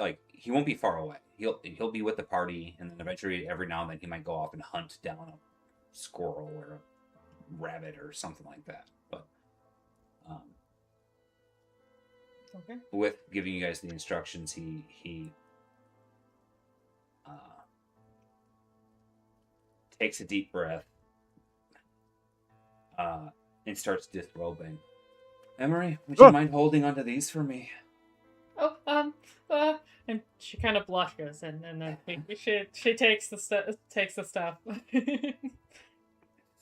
Speaker 2: far away. He'll be with the party, and then eventually every now and then he might go off and hunt down a squirrel or a rabbit or something like that. But
Speaker 1: Okay.
Speaker 2: with giving you guys the instructions, he takes a deep breath and starts disrobing. Emery, would you mind holding onto these for me?
Speaker 1: Oh, and she kind of blushes, and then she takes the stuff.
Speaker 2: It's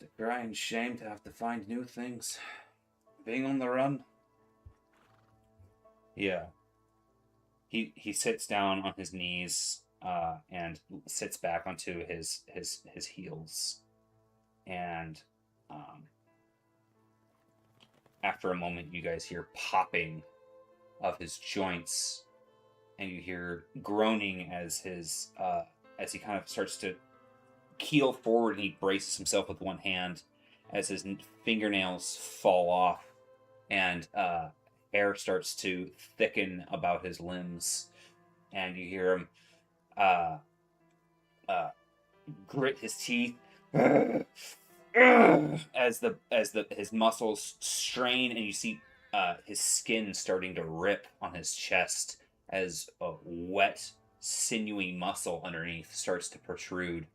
Speaker 2: a crying shame to have to find new things. Being on the run. Yeah. He sits down on his knees and sits back onto his heels. And after a moment, you guys hear popping of his joints, and you hear groaning as he kind of starts to keel forward, and he braces himself with one hand as his fingernails fall off, and hair starts to thicken about his limbs, and you hear him grit his teeth as his muscles strain, and you see his skin starting to rip on his chest as a wet, sinewy muscle underneath starts to protrude,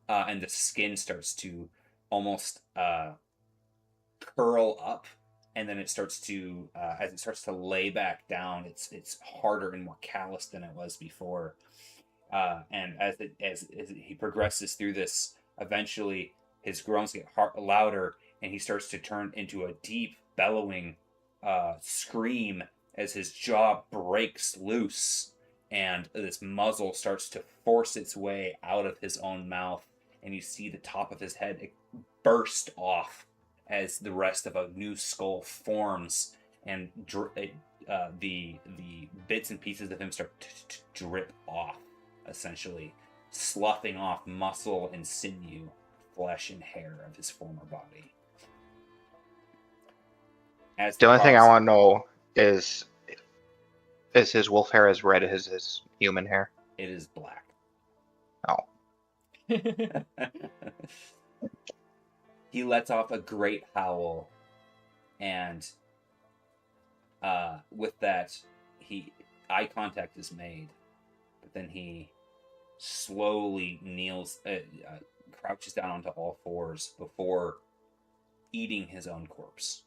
Speaker 2: and the skin starts to almost curl up, and then it starts to as it starts to lay back down, it's harder and more callous than it was before, and as he progresses through this, eventually his groans get louder, and he starts to turn into a deep bellowing scream as his jaw breaks loose, and this muzzle starts to force its way out of his own mouth, and you see the top of his head burst off as the rest of a new skull forms, and the bits and pieces of him start to drip off, essentially sloughing off muscle and sinew, flesh and hair of his former body. As
Speaker 3: The only thing I want to know is his wolf hair as red as his human hair?
Speaker 2: It is black.
Speaker 3: Oh.
Speaker 2: He lets off a great howl, and with that, eye contact is made, but then he slowly crouches down onto all fours before eating his own corpse.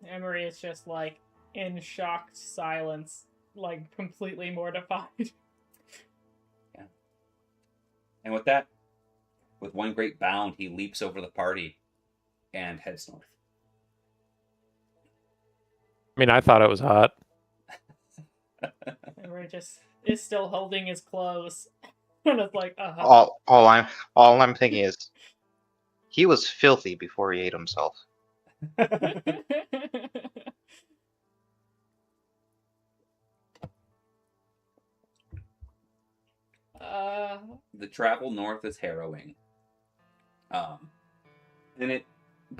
Speaker 1: Emery is just like in shocked silence, like completely mortified.
Speaker 2: Yeah. And with that, with one great bound, he leaps over the party and heads north.
Speaker 5: I mean, I thought it was hot.
Speaker 1: Emery just is still holding his clothes, and it's like,
Speaker 3: All I'm thinking is, he was filthy before he ate himself.
Speaker 2: The travel north is harrowing. But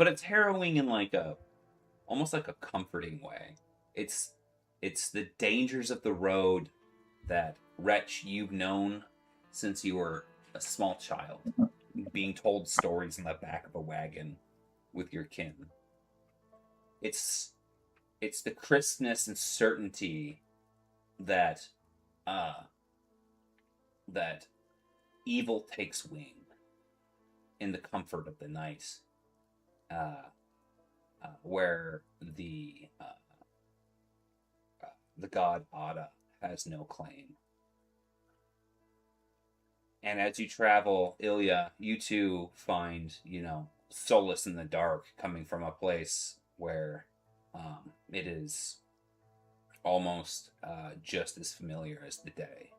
Speaker 2: it's harrowing in almost like a comforting way. It's the dangers of the road that, Wretch, you've known since you were a small child, being told stories in the back of a wagon with your kin. It's the crispness and certainty that that evil takes wing in the comfort of the night, where the god Ada has no claim. And as you travel, Ilya, you too find, solace in the dark coming from a place where it is almost just as familiar as the day.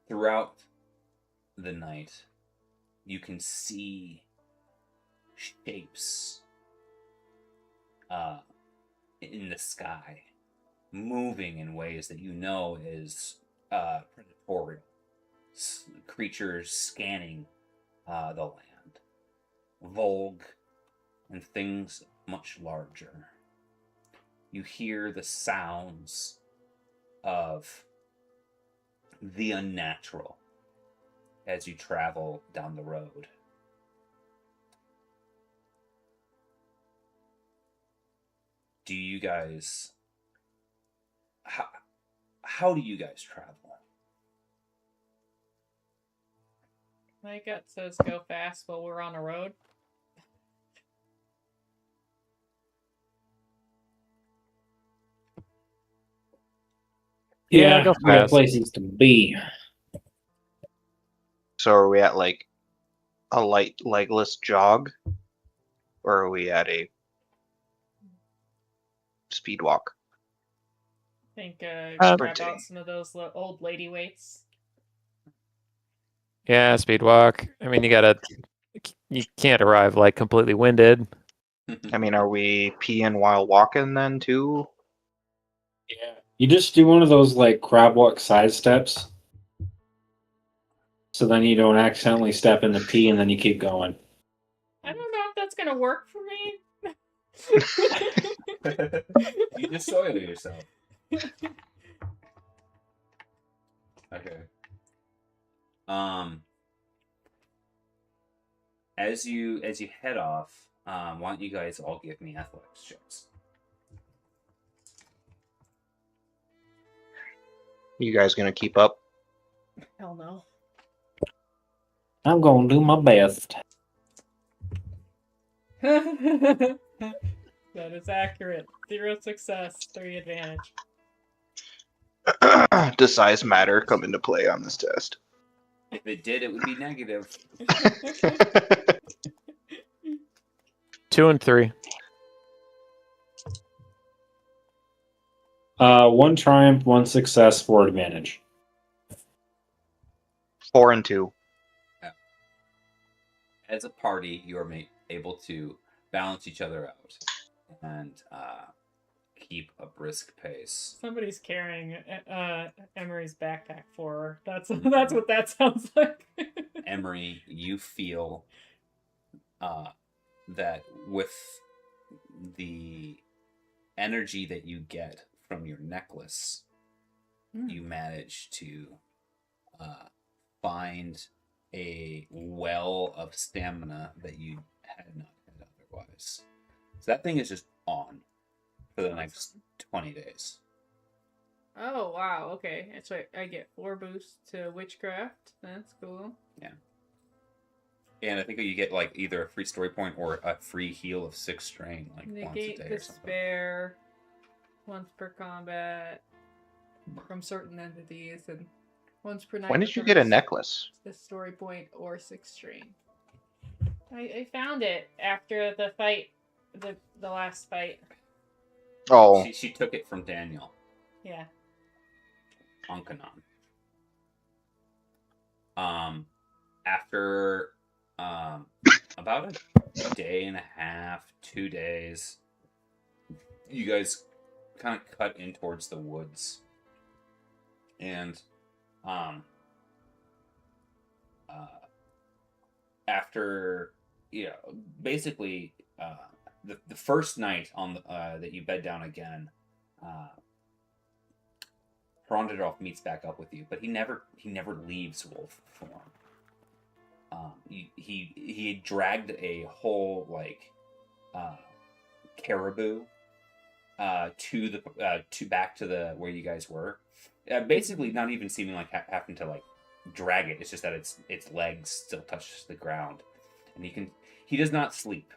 Speaker 2: Throughout the night, you can see shapes in the sky moving in ways that is predatorial. Creatures scanning the land. Volg and things much larger. You hear the sounds of the unnatural as you travel down the road. Do you guys... How do you guys travel?
Speaker 1: My gut says go fast while we're on a road.
Speaker 5: Yeah,
Speaker 4: Yeah,
Speaker 5: go
Speaker 4: we have
Speaker 5: fast.
Speaker 4: places to be.
Speaker 3: So are we at like a light legless jog? Or are we at a speed walk?
Speaker 1: I think grab
Speaker 3: Sprinting.
Speaker 1: out some of those old lady weights.
Speaker 5: Yeah, speed walk. I mean, you can't arrive like completely winded.
Speaker 3: I mean, are we peeing while walking then too?
Speaker 4: Yeah. You just do one of those like crab walk side steps. So then you don't accidentally step in the pee and then you keep going.
Speaker 1: I don't know if that's gonna work for me.
Speaker 2: You just soil yourself. Okay. As you head off, why don't you guys all give me athletics checks?
Speaker 3: You guys gonna keep up?
Speaker 1: Hell no.
Speaker 4: I'm gonna do my best.
Speaker 1: That is accurate. 0 success, 3 advantage.
Speaker 3: Does size matter come into play on this test?
Speaker 2: If it did, it would be negative.
Speaker 5: 2 and 3.
Speaker 4: 1 triumph, 1 success, 4 advantage.
Speaker 3: 4 and 2.
Speaker 2: As a party, you are able to balance each other out and keep a brisk pace.
Speaker 1: Somebody's carrying Emery's backpack for her. That's what that sounds like.
Speaker 2: Emery, you feel that with the energy that you get from your necklace, you manage to find a well of stamina that you had not had otherwise. So that thing is just on for the next 20 days.
Speaker 1: Oh, wow. Okay. That's right. I get 4 boosts to witchcraft. That's cool.
Speaker 2: Yeah. And I think you get like either a free story point or a free heal of 6 strain, like once a
Speaker 1: Negate
Speaker 2: day or something.
Speaker 1: despair once per combat from certain entities and once per night.
Speaker 3: When did you get a necklace?
Speaker 1: The story point or 6 strain. I found it after the fight, the last fight.
Speaker 3: Oh,
Speaker 2: She took it from Daniel
Speaker 1: Yeah.
Speaker 2: on Kanan. After about a day and a half, 2 days, you guys kind of cut in towards the woods, and after basically the first night on that you bed down again, Hrondadolf meets back up with you, but he never leaves wolf form. He dragged a whole caribou to the to back to the where you guys were. Basically, not even seeming like having to like drag it. It's just that its legs still touch the ground, and he does not sleep.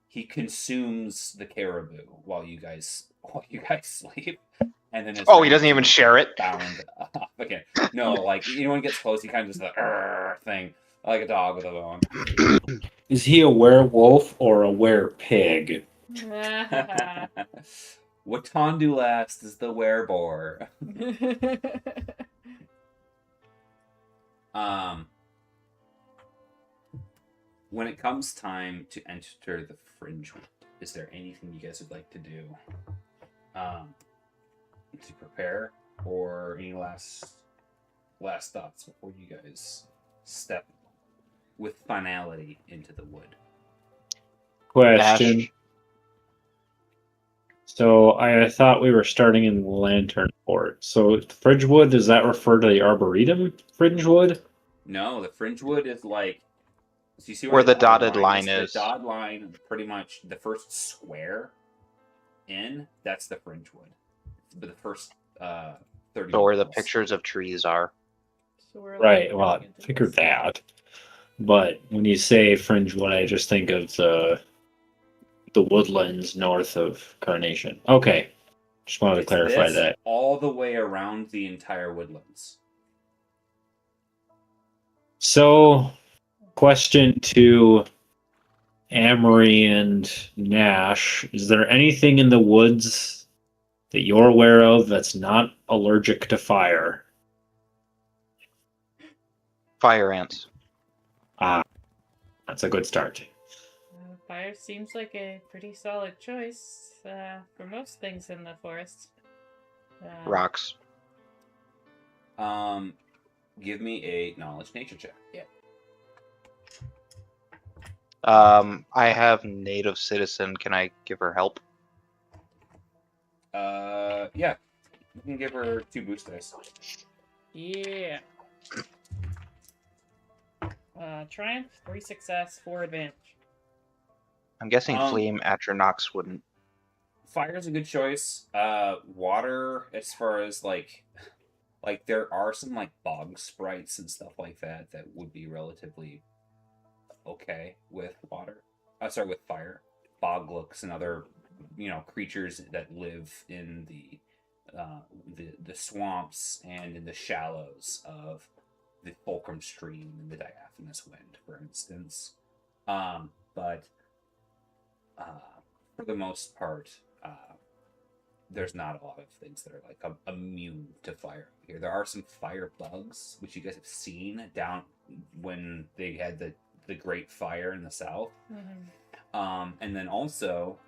Speaker 2: He consumes the caribou while you guys sleep, and then it's
Speaker 3: Oh, he
Speaker 2: ready
Speaker 3: doesn't even
Speaker 2: to
Speaker 3: share it?
Speaker 2: bound up again. No, like anyone gets close, he kind of does the thing like a dog with a bone.
Speaker 4: Is he a werewolf or a werepig?
Speaker 2: Watandu last is the werebore. When it comes time to enter the fringe, is there anything you guys would like to do to prepare, or any last thoughts before you guys step with finality into the wood?
Speaker 4: Question.
Speaker 3: Ash.
Speaker 4: So I thought we were starting in Lantern Port. So Fringewood, does that refer to the Arboretum Fringewood?
Speaker 2: No, the fringe wood is like, so you see
Speaker 3: Where the dotted line is.
Speaker 2: The dotted line, pretty much the first square in, that's the fringe wood. But the first 30
Speaker 3: So where the
Speaker 2: miles.
Speaker 3: pictures of trees are.
Speaker 1: So we're
Speaker 4: Right,
Speaker 1: like
Speaker 4: well, I
Speaker 1: getting into
Speaker 4: figured
Speaker 1: this.
Speaker 4: that. But when you say Fringewood, I just think of the woodlands north of Carnation. Okay. Just wanted to
Speaker 2: It's
Speaker 4: clarify
Speaker 2: this
Speaker 4: that.
Speaker 2: all the way around the entire woodlands.
Speaker 4: So, question to Amory and Nash. Is there anything in the woods that you're aware of that's not allergic to fire?
Speaker 3: Fire ants.
Speaker 4: Ah, that's a good start.
Speaker 1: Fire seems like a pretty solid choice for most things in the forest.
Speaker 3: Rocks.
Speaker 2: Give me a knowledge nature check.
Speaker 1: Yeah.
Speaker 3: I have native citizen. Can I give her help?
Speaker 2: Yeah. You can give her 2 boost dice.
Speaker 1: Yeah. Triumph, 3 success, 4 advantage.
Speaker 3: I'm guessing Fleam Atronox wouldn't.
Speaker 2: Fire is a good choice. Water, as far as like there are some like bog sprites and stuff like that that would be relatively okay with water. Sorry, with fire. Boglooks and other creatures that live in the swamps and in the shallows of the Fulcrum Stream and the Diaphanous Wind, for instance. But for the most part, there's not a lot of things that are like immune to fire here. There are some fire bugs, which you guys have seen down when they had the Great Fire in the south.
Speaker 1: Mm-hmm.
Speaker 2: And then also,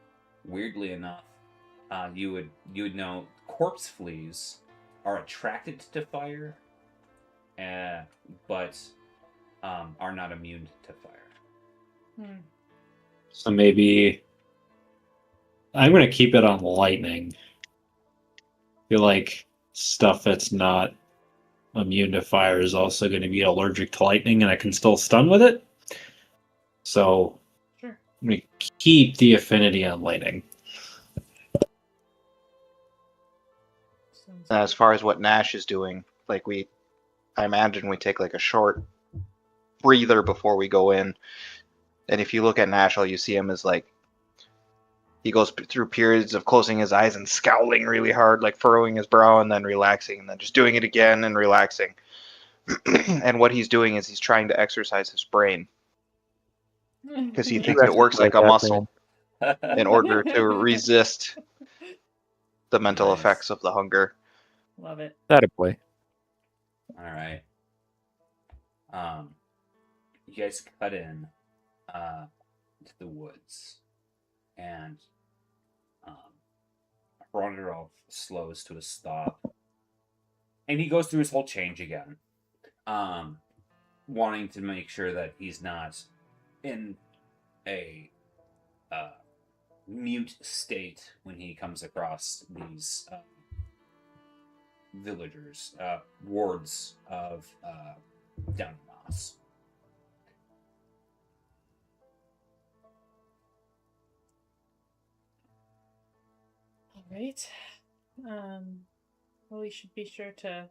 Speaker 2: weirdly enough, you would know corpse fleas are attracted to fire, but are not immune to fire.
Speaker 4: So maybe I'm going to keep it on lightning. I feel like stuff that's not immune to fire is also going to be allergic to lightning, and I can still stun with it. So
Speaker 1: Sure.
Speaker 4: I'm going to keep the affinity on lightning.
Speaker 3: As far as what Nash is doing, like I imagine we take like a short breather before we go in. And if you look at Nash, all you see him is like, he goes through periods of closing his eyes and scowling really hard, like furrowing his brow and then relaxing and then just doing it again and relaxing. And what he's doing is he's trying to exercise his brain because he thinks it works like a muscle in order to resist the mental
Speaker 2: Nice.
Speaker 3: effects of the hunger.
Speaker 1: Love it.
Speaker 5: That a boy.
Speaker 2: All right. You guys cut in to the woods, and Ronderolf slows to a stop, and he goes through his whole change again, wanting to make sure that he's not in a mute state when he comes across these villagers, wards of Downmoss.
Speaker 1: Right. Well, we should be sure to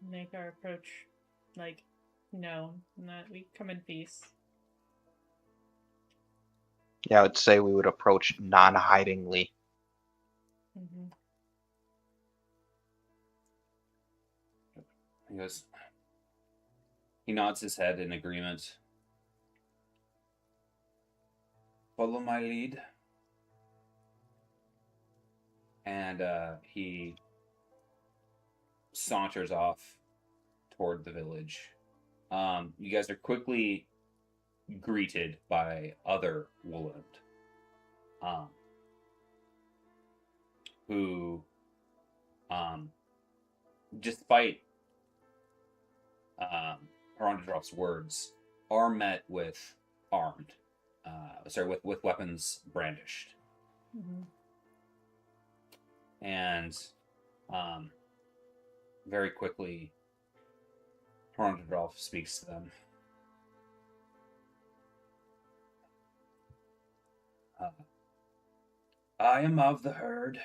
Speaker 1: make our approach, known, and that we come in peace.
Speaker 3: Yeah, I would say we would approach non-hidingly.
Speaker 1: Mm-hmm.
Speaker 2: He goes. He nods his head in agreement. Follow my lead. And he saunters off toward the village. You guys are quickly greeted by other Wooland, who, despite Arondadrov's words, are met with with weapons brandished.
Speaker 1: Mm-hmm.
Speaker 2: And very quickly, Arondadrov speaks to them. I am of the herd.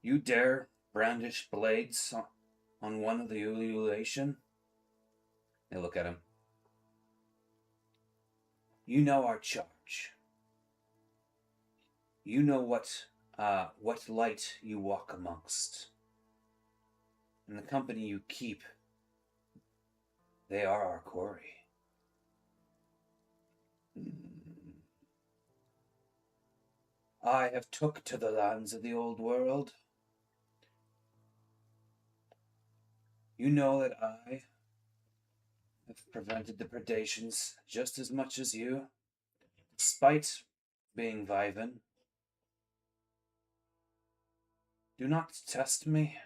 Speaker 2: You dare brandish blades on one of the ululation? They look at him. You know our charge. You know what light you walk amongst. And the company you keep, they are our quarry. I have took to the lands of the old world. You know that I have prevented the predations just as much as you, despite being Viven. Do not test me.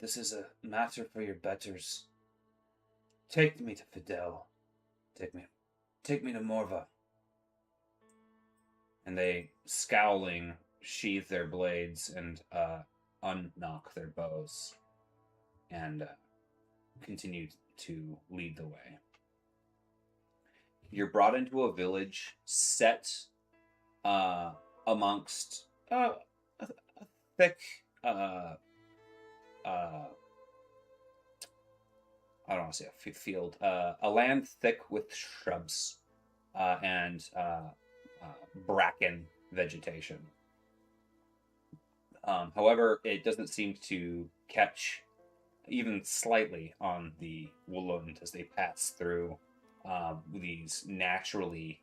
Speaker 2: This is a matter for your betters. Take me to Fidel. Take me to Morva. And they, scowling, sheathe their blades and unknock their bows and continue to lead the way. You're brought into a village set amongst a thick, I don't want to say a field, a land thick with shrubs and bracken vegetation. However, it doesn't seem to catch even slightly on the Woolund as they pass through these naturally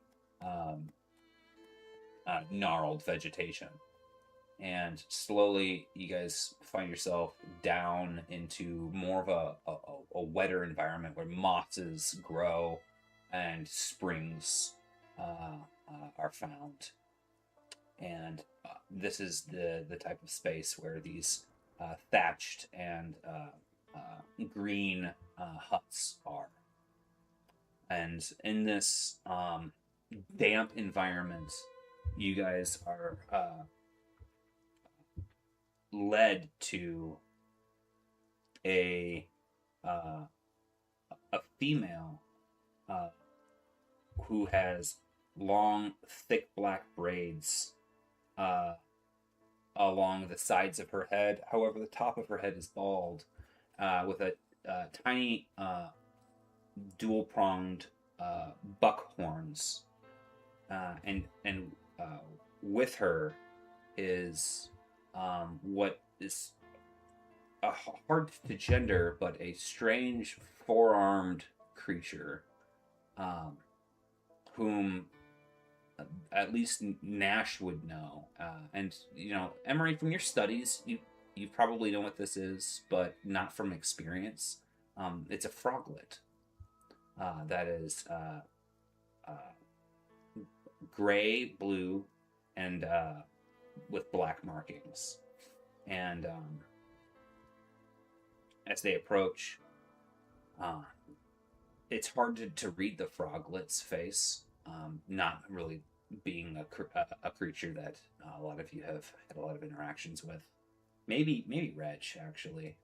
Speaker 2: gnarled vegetation. And slowly, you guys find yourself down into more of a wetter environment where mosses grow and springs are found. And this is the type of space where these thatched and green huts are. And in this damp environment, you guys are led to a female who has long, thick black braids along the sides of her head. However, the top of her head is bald, with a tiny dual-pronged buck horns, and with her is what is hard to gender, but a strange four-armed creature, whom at least Nash would know. And Emery, from your studies, you probably know what this is, but not from experience. It's a froglet that is gray, blue, and with black markings. And as they approach, it's hard to read the froglet's face, not really being a creature that a lot of you have had a lot of interactions with. Maybe Reg, actually.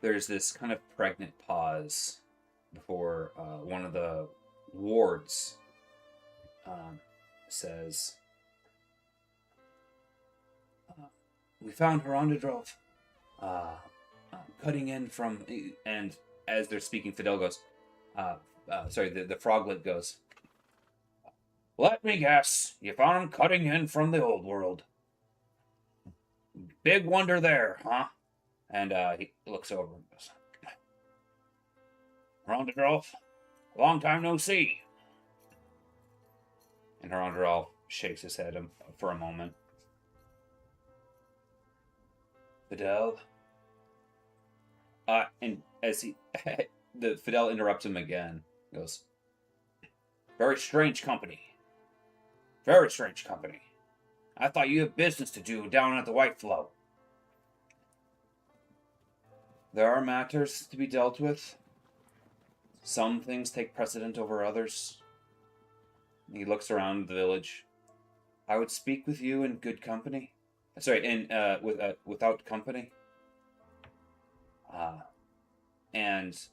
Speaker 2: There's this kind of pregnant pause before one of the wards says, "We found Herondadrov cutting in from," and as they're speaking, Fidel goes, the froglet goes, "Let me guess, you found him cutting in from the old world. Big wonder there, huh?" And he looks over and goes, "Herondadrov, long time no see." And Herondadrov shakes his head for a moment. "Fidel?" And as the Fidel interrupts him again, goes, "Very strange company. Very strange company. I thought you had business to do down at the White Flow." "There are matters to be dealt with. Some things take precedent over others." He looks around the village. "I would speak with you in good company. Without company." And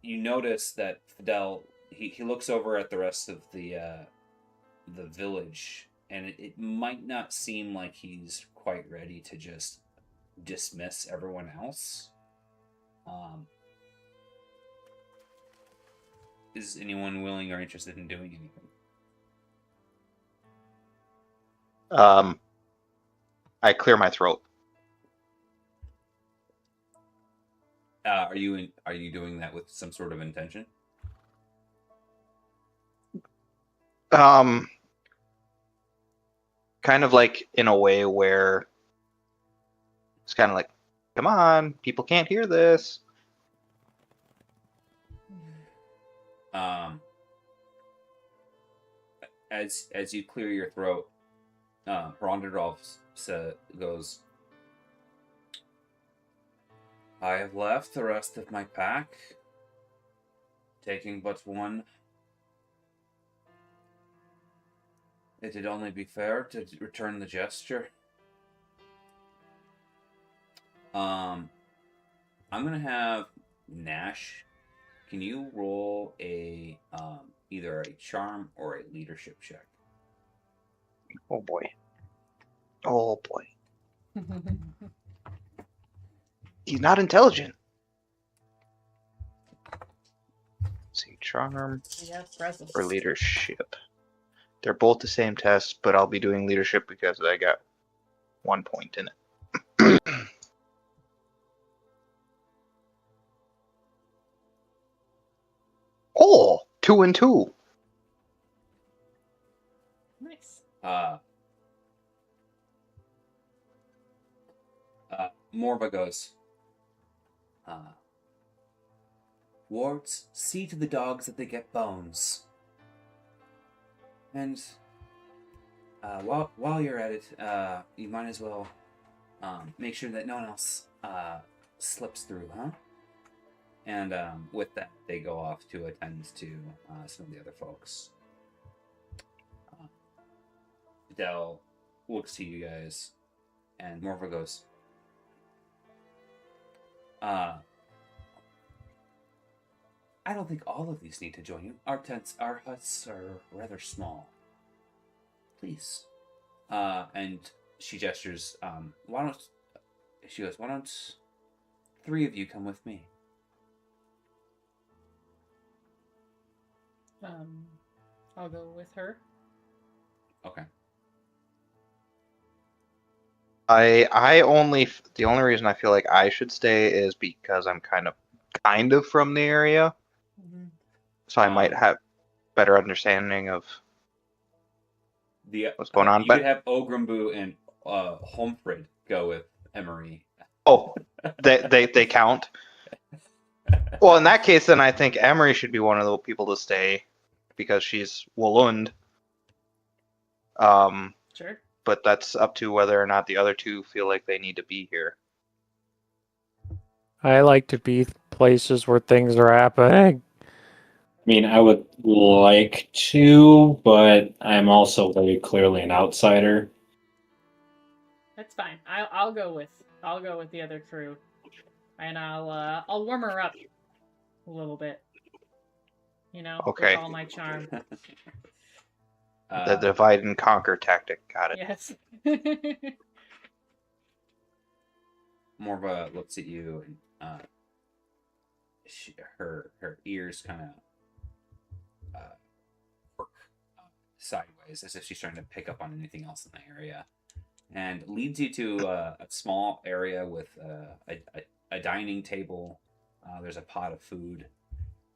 Speaker 2: you notice that Fidel, he looks over at the rest of the village, and it might not seem like he's quite ready to just dismiss everyone else. Is anyone willing or interested in doing anything?
Speaker 3: I clear my throat.
Speaker 2: Are you doing that with some sort of intention?
Speaker 3: Kind of like in a way where it's kind of like, come on, people can't hear this.
Speaker 2: As you clear your throat, Herondadrov goes, "I have left the rest of my pack, taking but one. It would only be fair to return the gesture. I'm gonna have Nash. Can you roll a either a charm or a leadership check?"
Speaker 3: Oh boy. Oh boy. He's not intelligent. Let's see, charm
Speaker 1: Yeah, presence.
Speaker 3: or leadership. They're both the same test, but I'll be doing leadership because I got 1 point in it. Oh, 2 and 2.
Speaker 1: Nice.
Speaker 2: Morva goes, "Wards, see to the dogs that they get bones. And while you're at it, you might as well make sure that no one else slips through, huh?" And with that, they go off to attend to some of the other folks. Fidel looks to you guys, and Morva goes, "I don't think all of these need to join you. Our huts are rather small. Please." And she gestures, why don't 3 of you come with me?"
Speaker 1: I'll go with her.
Speaker 2: Okay.
Speaker 3: The only reason I feel like I should stay is because I'm kind of from the area.
Speaker 1: Mm-hmm.
Speaker 3: So I might have better understanding of what's going on.
Speaker 2: You could have Ogrimbu and Homefrid go with Emery.
Speaker 3: Oh, they count. Well, in that case, then I think Emery should be one of the people to stay because she's Wollund.
Speaker 1: Sure.
Speaker 3: But that's up to whether or not the other 2 feel like they need to be here.
Speaker 5: I like to be places where things are happening.
Speaker 4: I mean, I would like to, but I'm also very clearly an outsider.
Speaker 1: That's fine. I'll go with the other crew, and I'll warm her up a little bit. You know,
Speaker 3: Okay.
Speaker 1: with all my charm.
Speaker 3: The divide and conquer tactic. Got it.
Speaker 1: Yes.
Speaker 2: Morva looks at you and her ears kind of work sideways as if she's trying to pick up on anything else in the area, and leads you to a small area with a dining table. There's a pot of food,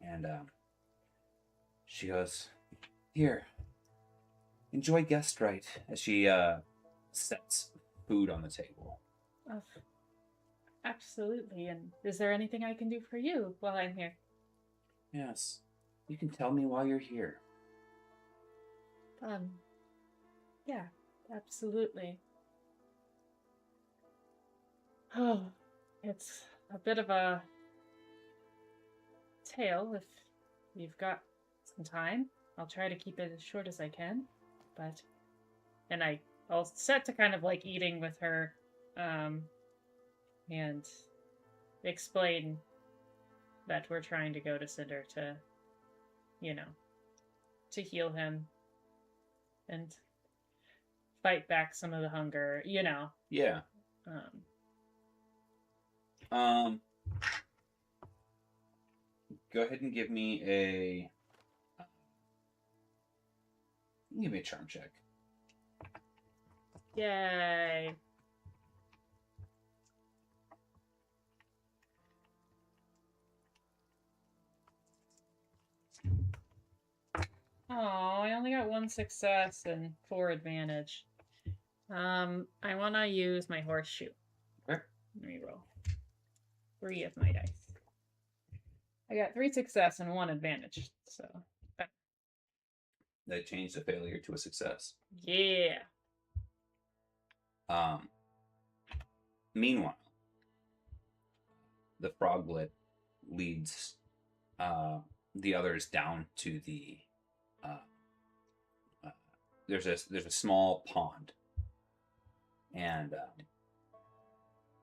Speaker 2: and she goes, "Here, enjoy guest right," as she sets food on the table.
Speaker 1: Oh, absolutely. And is there anything I can do for you while I'm here?
Speaker 2: Yes, you can tell me while you're here.
Speaker 1: Yeah, absolutely. Oh, it's a bit of a tale if you've got some time. I'll try to keep it as short as I can, but... And I'll set to kind of like eating with her, and explain that we're trying to go to Cinder to, to heal him and fight back some of the hunger,
Speaker 2: Yeah. Go ahead and give me a charm check.
Speaker 1: Yay. Oh, I only got 1 success and 4 advantage. I want to use my horseshoe.
Speaker 2: Okay.
Speaker 1: Let me roll 3 of my dice. I got 3 success and 1 advantage, so...
Speaker 2: That changed a failure to a success.
Speaker 1: Yeah.
Speaker 2: Meanwhile, the froglet leads the others down to the there's a small pond, and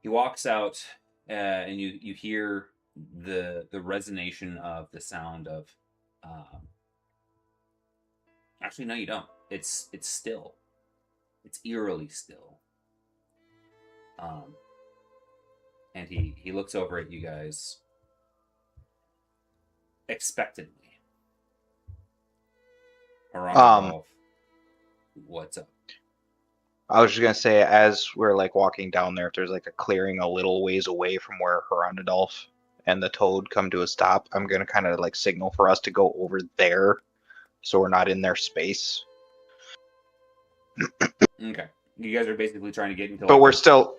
Speaker 2: he walks out, and you hear the resonation of the sound of actually no, you don't. It's still. It's eerily still. And he looks over at you guys expectantly. What's up?
Speaker 3: I was just gonna say, as we're like walking down there, if there's like a clearing a little ways away from where Herondadolph and the toad come to a stop, I'm gonna kind of like signal for us to go over there, so we're not in their space.
Speaker 2: Okay, you guys are basically trying to get into.
Speaker 3: But we're still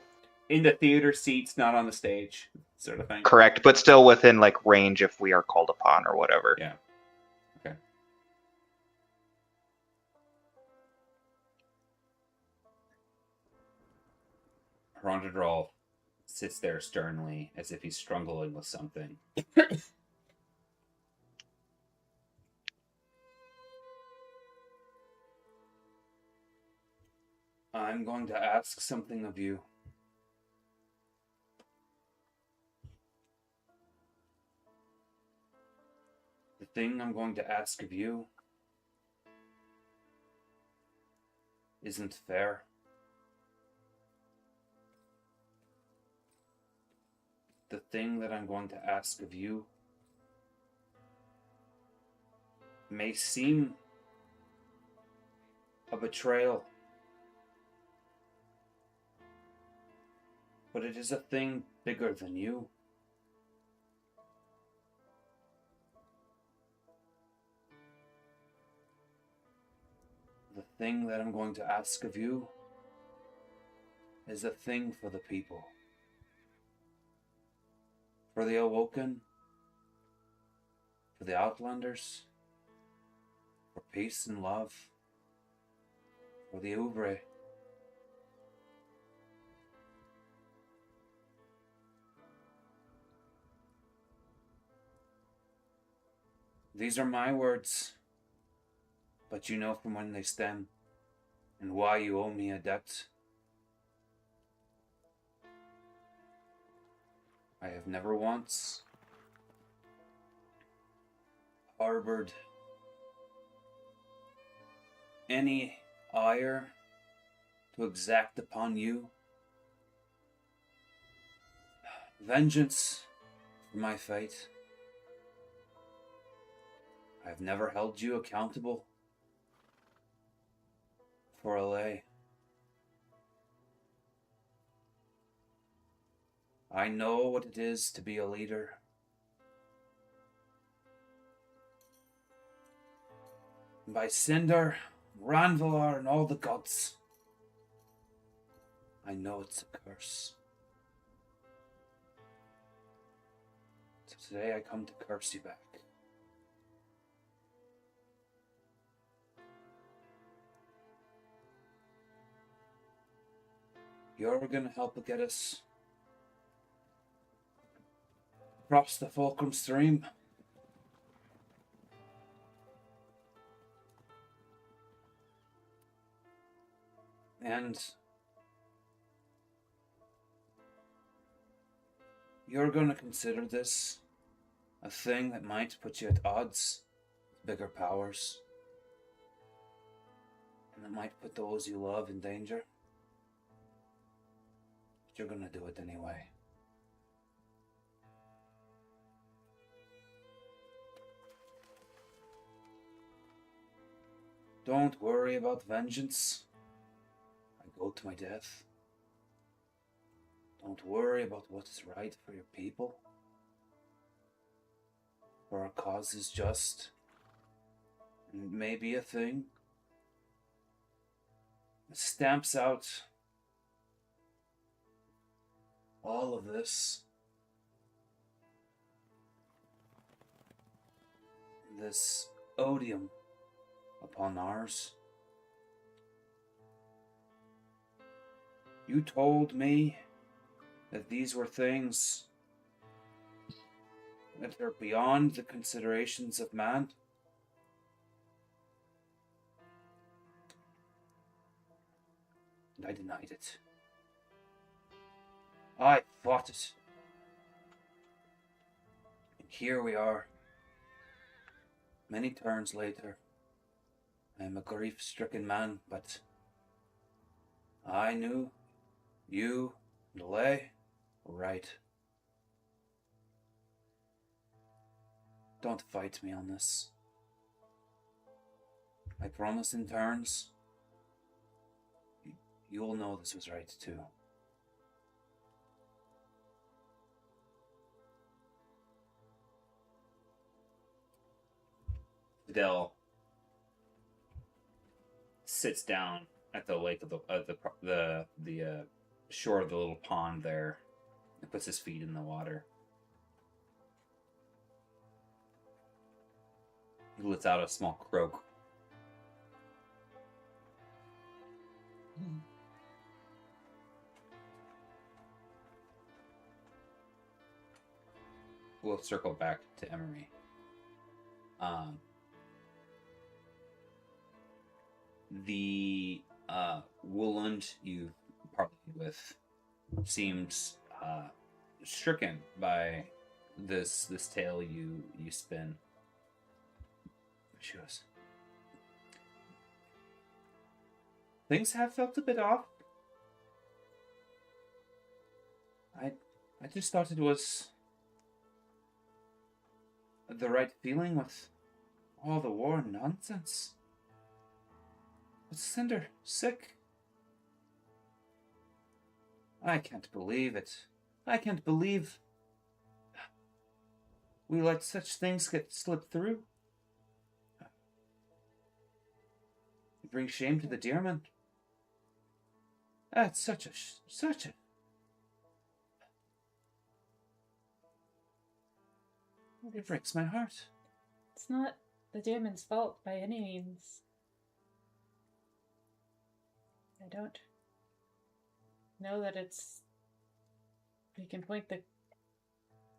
Speaker 2: in the theater seats, not on the stage, sort of thing.
Speaker 3: Correct, but still within like range if we are called upon or whatever.
Speaker 2: Yeah. Okay. Herondadolph sits there sternly, as if he's struggling with something. I'm going to ask something of you. The thing I'm going to ask of you isn't fair. The thing that I'm going to ask of you may seem a betrayal, but it is a thing bigger than you. The thing that I'm going to ask of you is a thing for the people. For the Awoken, for the Outlanders, for peace and love, for the Ubre. These are my words, but you know from when they stem and why you owe me a debt. I have never once harbored any ire to exact upon you. Vengeance for my fate. I've never held you accountable for a lay. I know what it is to be a leader. By Cinder, Ranvalar, and all the gods, I know it's a curse. So today I come to curse you back. You're gonna help get us across the Fulcrum Stream. And you're going to consider this a thing that might put you at odds with bigger powers. And that might put those you love in danger. But you're going to do it anyway. Don't worry about vengeance. I go to my death. Don't worry about what is right for your people. For our cause is just. And it may be a thing that stamps out all of this. This odium upon ours. You told me that these were things that are beyond the considerations of man. And I denied it. I fought it. And here we are, many turns later. I am a grief-stricken man, but I knew you and Lay were right. Don't fight me on this. I promise in turns, you'll know this was right too. Fidel sits down at the lake of the shore of the little pond there and puts his feet in the water. He lets out a small croak. We'll circle back to Emery. The Wooland you've partnered with seems stricken by this tale you spin. She goes, things have felt a bit off. I just thought it was the right feeling with all the war and nonsense. But Cinder sick. I can't believe it. I can't believe we let such things get slipped through. It brings shame to the Deerman. That's such a. It breaks my heart.
Speaker 1: It's not the Deerman's fault by any means. I don't know that it's. We can point the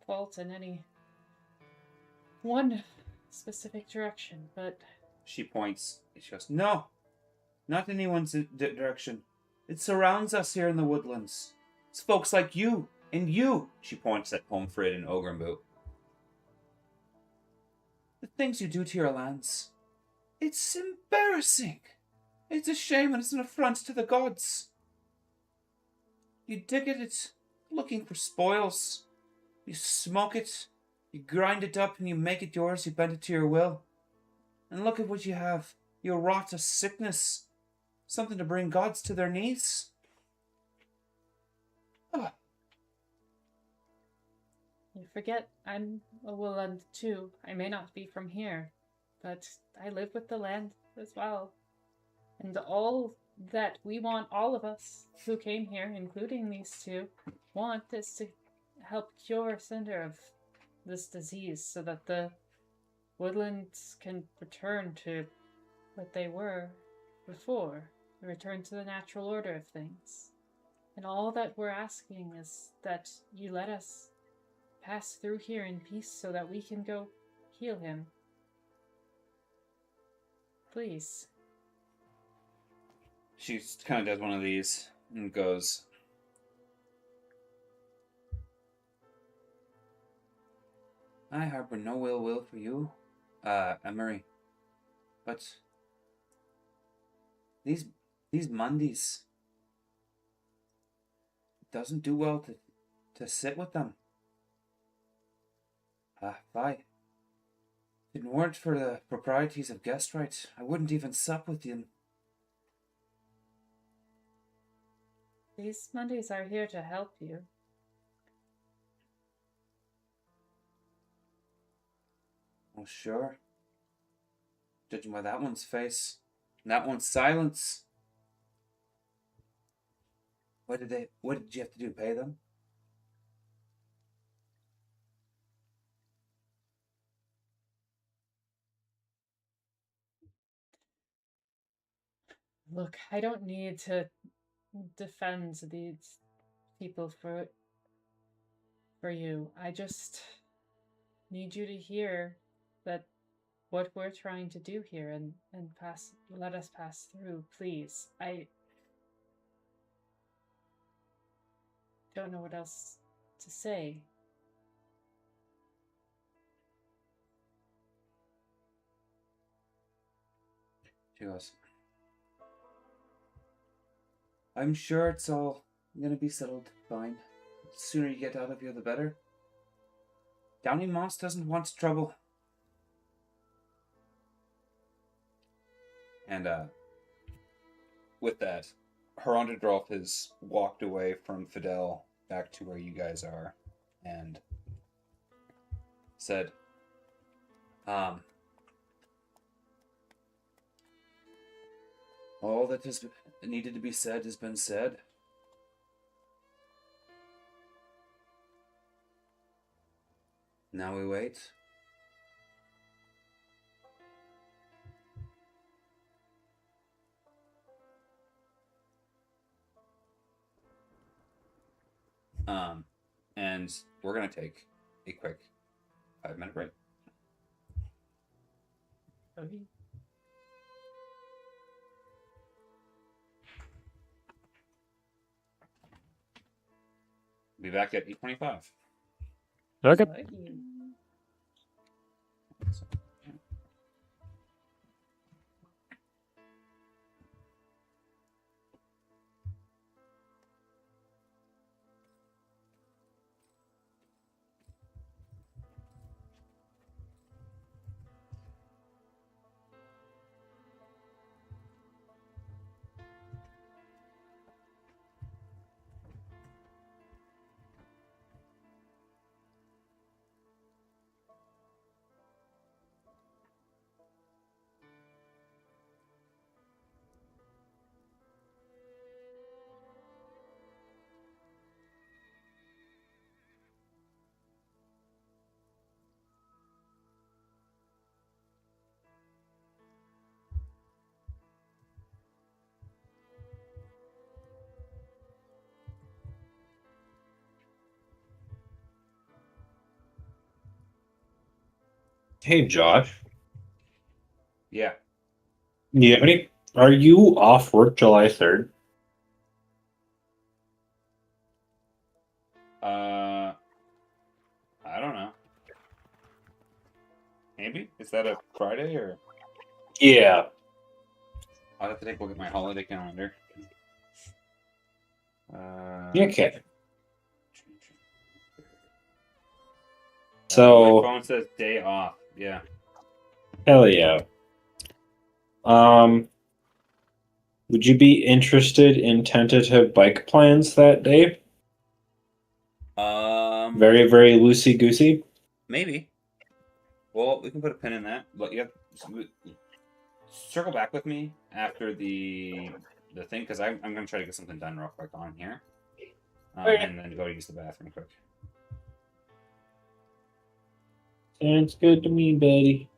Speaker 1: fault in any one specific direction, but.
Speaker 2: She points. She goes, no, not anyone's direction. It surrounds us here in the woodlands. It's folks like you and you. She points at Pomfrid and Ogrenboot. The things you do to your lands. It's embarrassing. It's a shame and it's an affront to the gods. You dig at it, looking for spoils. You smoke it, you grind it up and you make it yours, you bend it to your will. And look at what you have. You rot a sickness. Something to bring gods to their knees. Oh.
Speaker 1: You forget I'm a Woodland too. I may not be from here, but I live with the land as well. And all that we want, all of us who came here, including these two, want is to help cure Cinder of this disease so that the woodlands can return to what they were before, return to the natural order of things. And all that we're asking is that you let us pass through here in peace so that we can go heal him. Please.
Speaker 2: She kind of does one of these and goes, I harbor no ill will for you, Emery, but these Mondays doesn't do well to sit with them. If it weren't for the proprieties of guest right, I wouldn't even sup with you.
Speaker 1: These Mondays are here to help you.
Speaker 2: Oh, sure. Judging by that one's face, and that one's silence. What did you have to do? Pay them?
Speaker 1: Look, I don't need to defend these people for you. I just need you to hear that what we're trying to do here and let us pass through, please. I don't know what else to say.
Speaker 2: She goes, I'm sure it's all gonna be settled fine. The sooner you get out of here, the better. Downy Moss doesn't want trouble. And with that, Heronderdolf has walked away from Fidel back to where you guys are and said, all that has needed to be said has been said. Now we wait. And we're gonna take a quick 5-minute break.
Speaker 1: Okay.
Speaker 2: Be back at 8:25.
Speaker 5: Okay.
Speaker 4: Hey, Josh.
Speaker 2: Yeah.
Speaker 4: Yeah, are you off work July 3rd?
Speaker 2: I don't know. Maybe? Is that a Friday or?
Speaker 4: Yeah.
Speaker 2: I'll have to take a look at my holiday calendar.
Speaker 4: Okay.
Speaker 2: My
Speaker 4: So,
Speaker 2: phone says day off. Yeah.
Speaker 4: hell yeah. Would you be interested in tentative bike plans that day? Very, very loosey goosey.
Speaker 2: Maybe. Well, we can put a pin in that, but you have circle back with me after the thing because I'm gonna try to get something done real quick on here,
Speaker 4: Okay.
Speaker 2: and then go use the bathroom quick.
Speaker 4: Sounds good to me, buddy.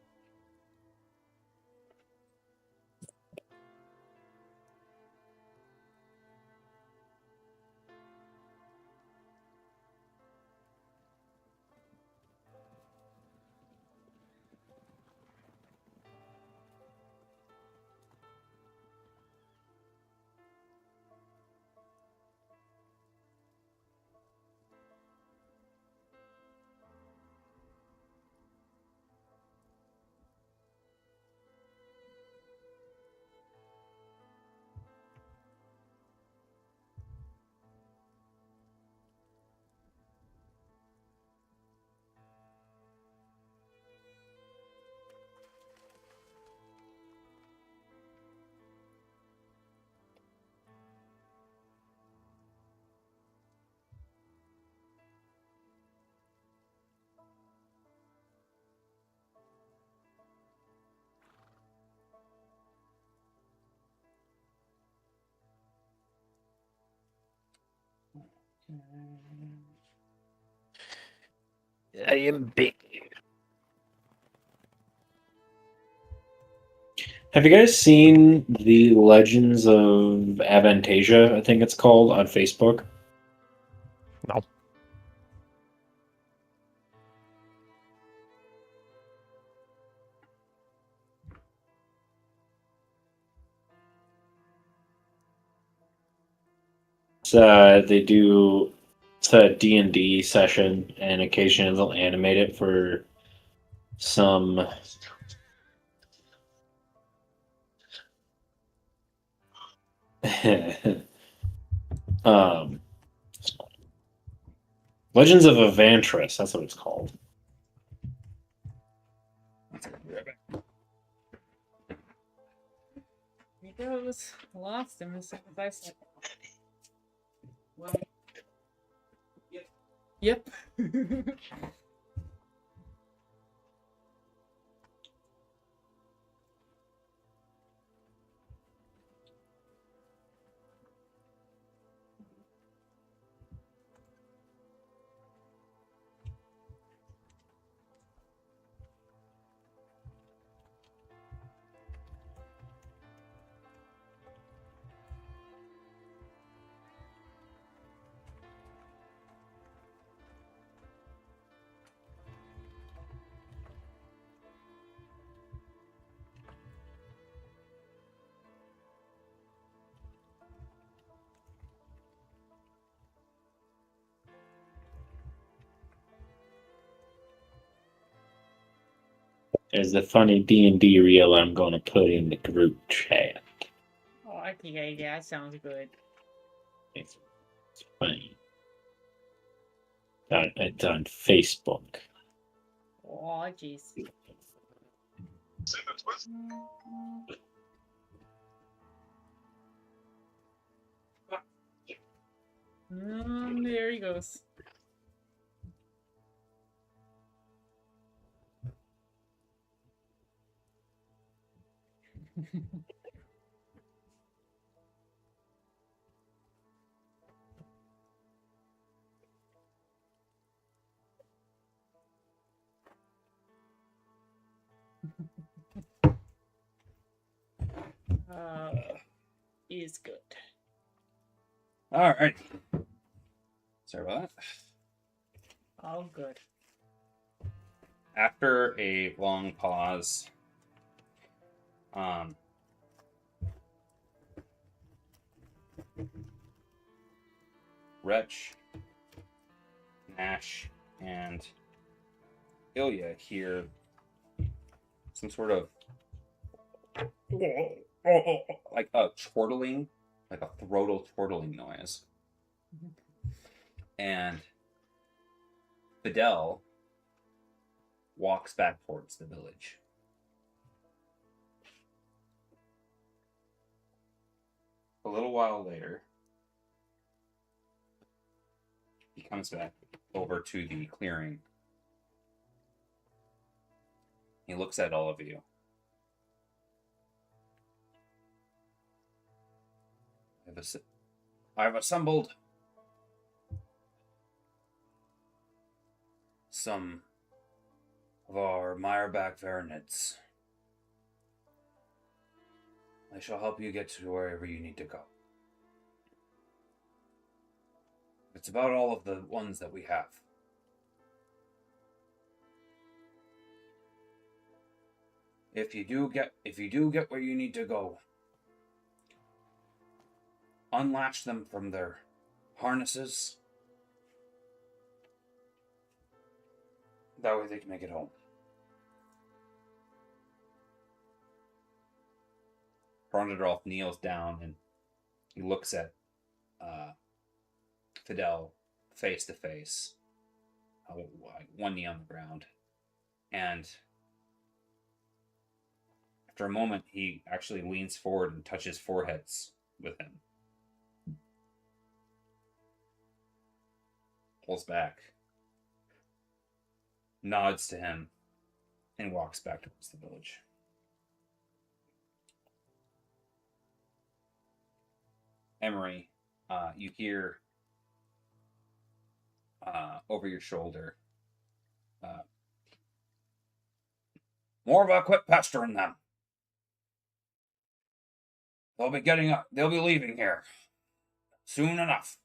Speaker 5: I am big.
Speaker 4: Have you guys seen the Legends of Avantasia, I think it's called, on Facebook?
Speaker 5: No.
Speaker 4: They do it's a D&D session, and occasionally they'll animate it for some um, Legends of Avantris, that's what it's called.
Speaker 1: He goes. Lost him as soon as I said. Well, yep.
Speaker 4: There's the funny D&D reel I'm going to put in the group chat.
Speaker 1: Oh, okay, yeah, that sounds good.
Speaker 4: It's funny. It's on Facebook.
Speaker 1: Oh, jeez. There he goes. Is good.
Speaker 2: All right. Sorry about that.
Speaker 1: All good.
Speaker 2: After a long pause, Wretch, Nash, and Ilya hear some sort of like a chortling, like a throatal chortling noise. And Fidel walks back towards the village. A little while later, he comes back over to the clearing. He looks at all of you. I've assembled some of our Meyerback Varenids. I shall help you get to wherever you need to go. It's about all of the ones that we have. If you do get where you need to go, unlatch them from their harnesses. That way they can make it home. Brondadolf kneels down and he looks at Fidel face to face, one knee on the ground, and after a moment he actually leans forward and touches foreheads with him. Pulls back, nods to him, and walks back towards the village. Emery, you hear over your shoulder, Morva, quit pestering them. They'll be leaving here soon enough.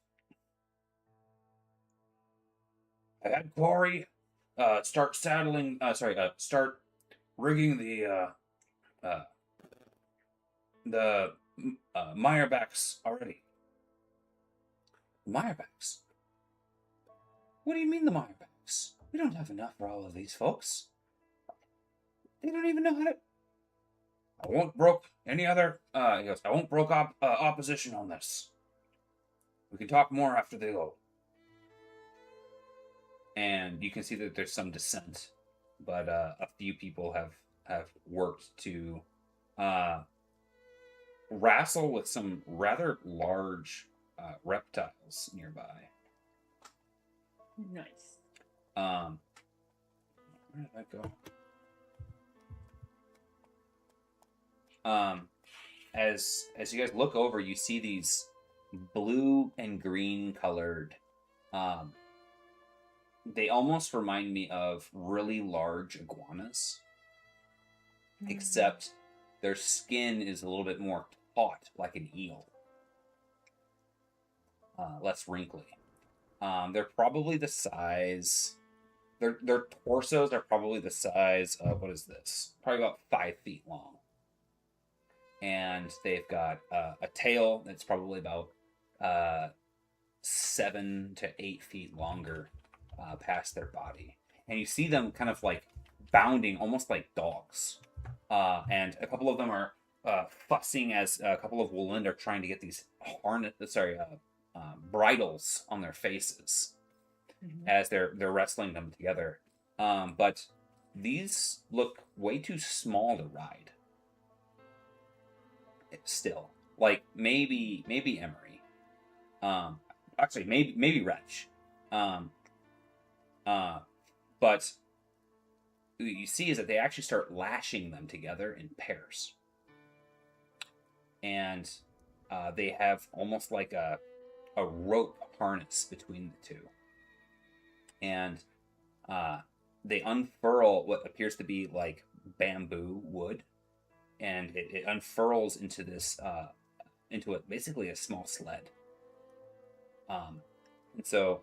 Speaker 2: I had Corey start rigging the Meyerbacks already. Meyerbacks? What do you mean the Meyerbacks? We don't have enough for all of these folks. They don't even know how to... I won't brook any other... he goes, I won't brook opposition on this. We can talk more after they go. And you can see that there's some dissent, but a few people have worked to wrestle with some rather large reptiles nearby.
Speaker 1: Nice.
Speaker 2: Where did that go? As you guys look over, you see these blue and green colored. They almost remind me of really large iguanas, except their skin is a little bit more taut, like an eel. Less wrinkly. They're probably the size... Their torsos are probably the size of, what is this? Probably about 5 feet long. And they've got a tail that's probably about 7 to 8 feet longer past their body. And you see them kind of like bounding, almost like dogs. And a couple of them are fussing as a couple of Woolend are trying to get these bridles on their faces as they're wrestling them together. But these look way too small to ride. Still, like maybe Emery, actually maybe Wretch, but you see is that they actually start lashing them together in pairs, and they have almost like a rope harness between the two, and they unfurl what appears to be like bamboo wood. And it unfurls into this, basically a small sled. And so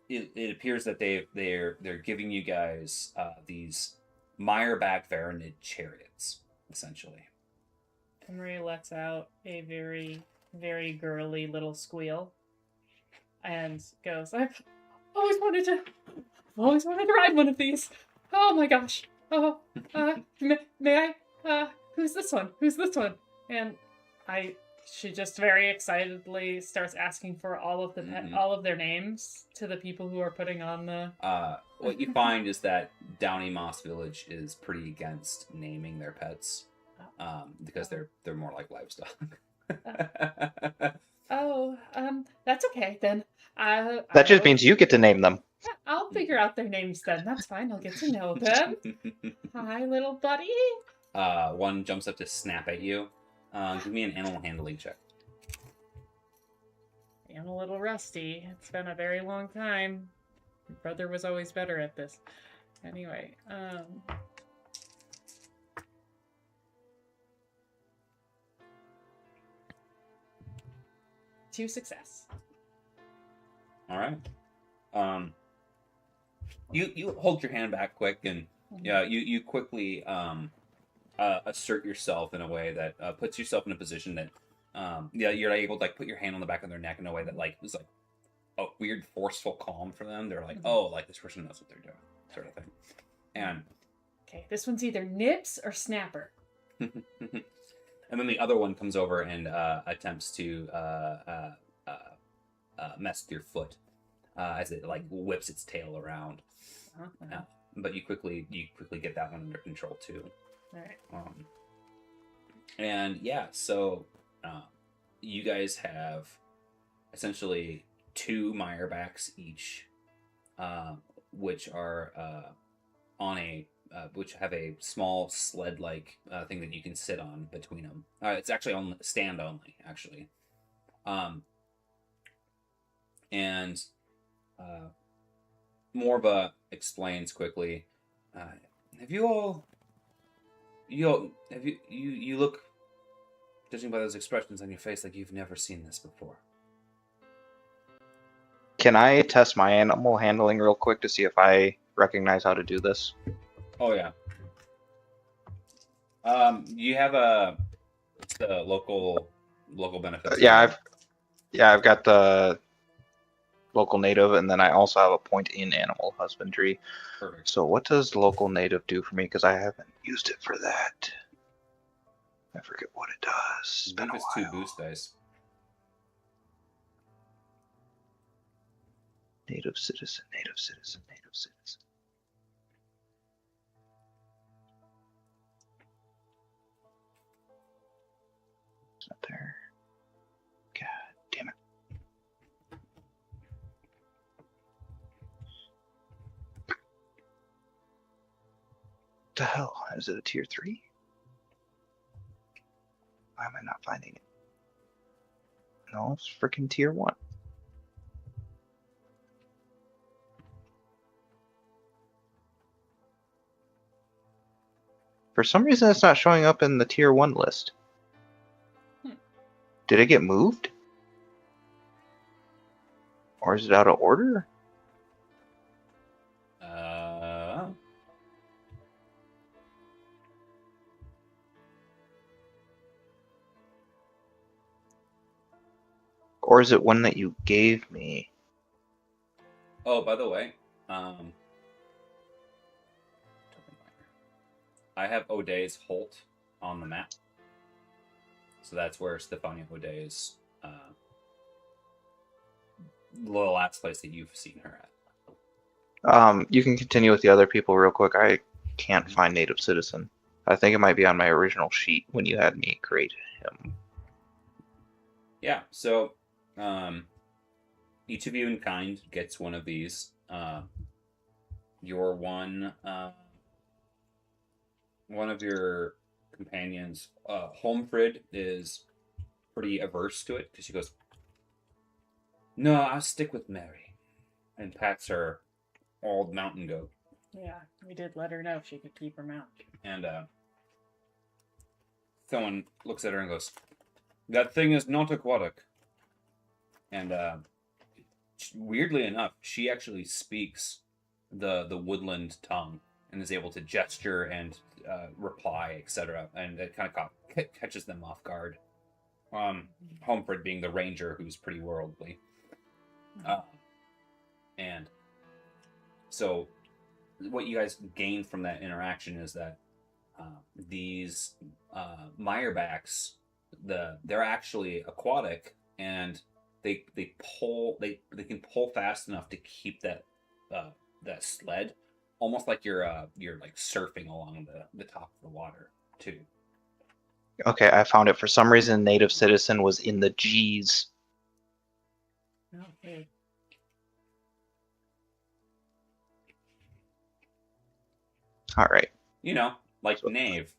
Speaker 2: it appears that they're giving you guys these Meyerback Varanid chariots, essentially.
Speaker 1: Emery lets out a very, very girly little squeal and goes, I've always wanted to ride one of these. Oh my gosh. Oh, may I who's this one? Who's this one? And she just very excitedly starts asking for all of all of their names to the people who are putting on the.
Speaker 2: What you find is that Downey Moss Village is pretty against naming their pets, because they're more like livestock.
Speaker 1: That's okay then.
Speaker 3: That just means you get to name them.
Speaker 1: I'll figure out their names then. That's fine. I'll get to know them. Hi, little buddy.
Speaker 2: One jumps up to snap at you. Give me an animal handling check.
Speaker 1: I'm a little rusty. It's been a very long time. My brother was always better at this. Anyway, 2 success.
Speaker 2: All right. You hold your hand back quick, and you quickly assert yourself in a way that puts yourself in a position that you're able to like put your hand on the back of their neck in a way that like is like a weird forceful calm for them. They're like, oh, like this person knows what they're doing, sort of thing. And
Speaker 1: okay, this one's either Nibs or Snapper.
Speaker 2: And then the other one comes over and attempts to mess with your foot as it like whips its tail around. But you quickly get that one under control too.
Speaker 1: All right.
Speaker 2: And yeah, so you guys have essentially 2 Meyerbacks each, which are on a which have a small sled-like thing that you can sit on between them. It's actually on stand only, actually. And Morva explains quickly. Have you all? You look, judging by those expressions on your face, like you've never seen this before.
Speaker 3: Can I test my animal handling real quick to see if I recognize how to do this?
Speaker 2: Oh yeah. You have the local benefits.
Speaker 3: I've got the local native, and then I also have a point in animal husbandry.
Speaker 2: Perfect.
Speaker 3: So what does local native do for me? Because I haven't used it for that. I forget what it does. It's been a while.
Speaker 2: 2 boost dice.
Speaker 3: Native citizen, native citizen, native citizen. It's not there. God damn it. The hell? Is it a tier 3? Why am I not finding it? No, it's freaking tier 1. For some reason, it's not showing up in the tier 1 list. Did it get moved? Or is it out of order? Or is it one that you gave me?
Speaker 2: Oh, by the way, I have O'Day's Holt on the map. So that's where Stefania O'Day is, the last place that you've seen her at.
Speaker 3: You can continue with the other people real quick. I can't find native citizen. I think it might be on my original sheet when you had me create him.
Speaker 2: Yeah, so each of you in kind gets one of these. Your one of your companions, Homebrew, is pretty averse to it because she goes, "No, I'll stick with Mary," and pats her old mountain goat.
Speaker 1: Yeah, we did let her know she could keep her mount.
Speaker 2: And someone looks at her and goes, "That thing is not aquatic." And weirdly enough, she actually speaks the woodland tongue and is able to gesture and reply, etc. And it kind of catches them off guard. Homeford being the ranger, who's pretty worldly. And so what you guys gain from that interaction is that these Meyerbacks, they're actually aquatic, and they can pull fast enough to keep that sled almost like you're like surfing along the top of the water too.
Speaker 3: Okay, I found it. For some reason, native citizen was in the G's.
Speaker 1: Oh, weird.
Speaker 3: All right.
Speaker 2: You know, like Knave.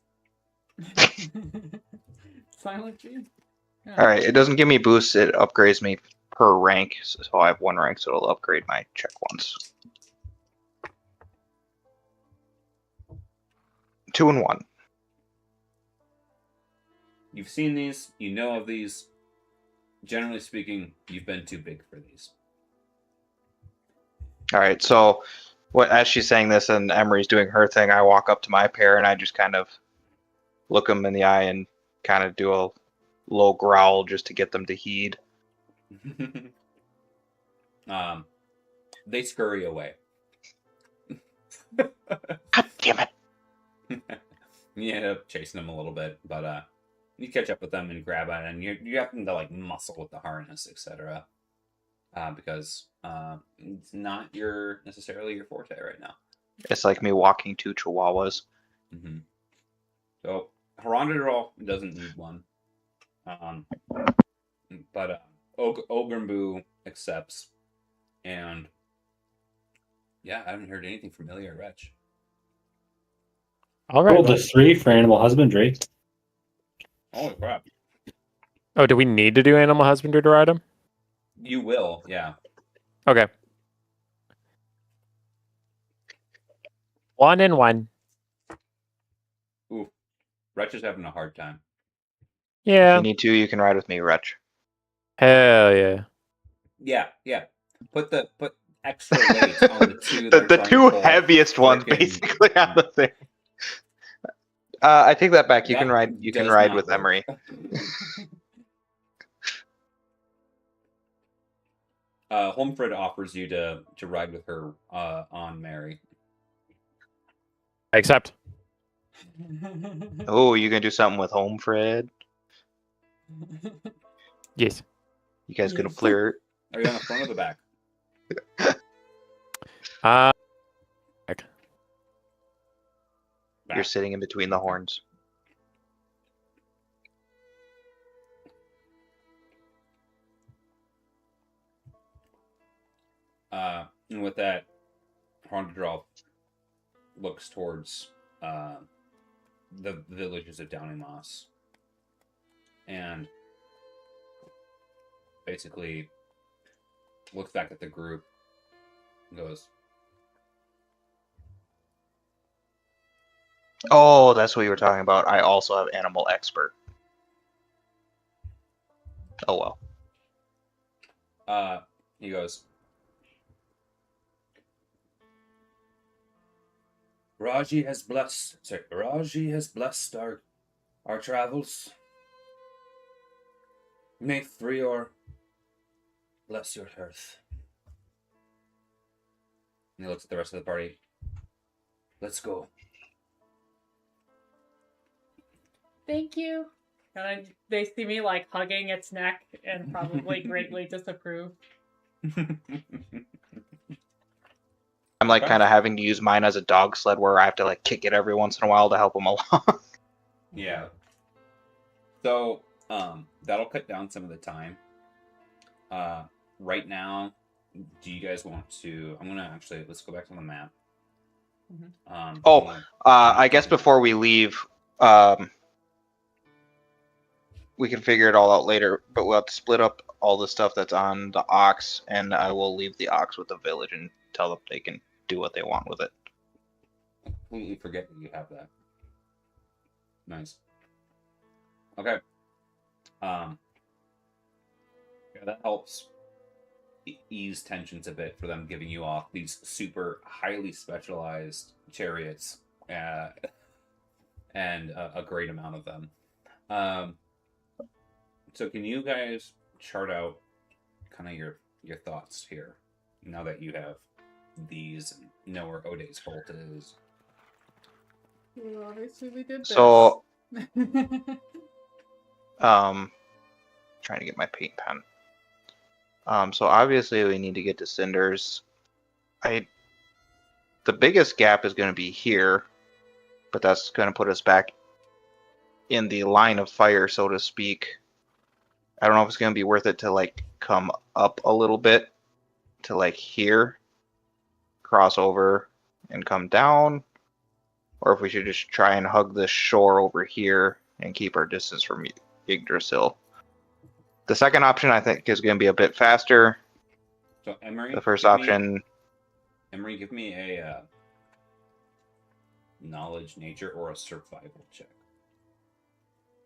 Speaker 1: Silent G? Yeah.
Speaker 3: All right. It doesn't give me boosts. It upgrades me per rank. So I have 1 rank, so it'll upgrade my check once. 2 and 1.
Speaker 2: You've seen these, you know of these. Generally speaking, you've been too big for these.
Speaker 3: All right. So, as she's saying this and Emery's doing her thing, I walk up to my pair and I just kind of look them in the eye and kind of do a low growl just to get them to heed.
Speaker 2: They scurry away.
Speaker 3: God damn it!
Speaker 2: You end up chasing them a little bit, but you catch up with them and grab it, and you happen to like muscle with the harness, etc. Because it's not necessarily your forte right now.
Speaker 3: It's like me walking 2 chihuahuas.
Speaker 2: Mm-hmm. So Homebrew doesn't need one, but Homebrew accepts, and yeah, I haven't heard anything from Ilya or Wretch.
Speaker 5: All right.
Speaker 4: Rolled a 3 for animal husbandry.
Speaker 2: Holy crap!
Speaker 5: Oh, do we need to do animal husbandry to ride him?
Speaker 2: You will, yeah.
Speaker 5: Okay. 1 and 1.
Speaker 2: Ooh, Wretch is having a hard time.
Speaker 3: If
Speaker 5: Yeah.
Speaker 3: you need to, you can ride with me, Wretch.
Speaker 5: Hell yeah.
Speaker 2: Yeah. Put extra weight on the two.
Speaker 3: The 2 heaviest ones, basically, on the thing. I take that back. You can ride. You can ride with Emery.
Speaker 2: Homefred offers you to ride with her on Mary.
Speaker 5: I accept.
Speaker 3: Oh, you gonna do something with home, Fred?
Speaker 5: Yes.
Speaker 3: You guys gonna
Speaker 1: Yes.
Speaker 2: Are
Speaker 3: flirt?
Speaker 2: you on the front or the back?
Speaker 5: Uh,
Speaker 3: You're sitting in between the horns.
Speaker 2: And with that, Horndrolf looks towards the villages of Downing Moss, and basically looks back at the group and goes,
Speaker 3: Oh, that's what you were talking about. I also have animal expert. Oh well.
Speaker 2: He goes, Raji has blessed our travels. May Frior bless your hearth. And he looks at the rest of the party. Let's go.
Speaker 1: Thank you. And they see me like hugging its neck and probably greatly disapprove.
Speaker 3: I'm like kind of having to use mine as a dog sled where I have to like kick it every once in a while to help them along.
Speaker 2: Yeah. So, that'll cut down some of the time. Right now, do you guys want to? Let's go back to the map.
Speaker 1: Mhm.
Speaker 3: I guess before we leave, we can figure it all out later, but we'll have to split up all the stuff that's on the ox, and I will leave the ox with the village and tell them they can do what they want with it.
Speaker 2: Completely forget that you have that. Nice. Okay. Yeah, that helps ease tensions a bit for them giving you off these super highly specialized chariots, and a great amount of them. So can you guys chart out kind of your thoughts here now that you have these and know where Ode's Bolt is?
Speaker 1: Well, obviously we did this.
Speaker 3: So, trying to get my paint pen. So obviously we need to get to cinders. The biggest gap is going to be here, but that's going to put us back in the line of fire, so to speak. I don't know if it's going to be worth it to like come up a little bit to like here, cross over and come down, or if we should just try and hug the shore over here and keep our distance from Yggdrasil. The second option I think is going to be a bit faster.
Speaker 2: So Emery,
Speaker 3: The first option,
Speaker 2: Emery, give me a knowledge, nature, or a survival check.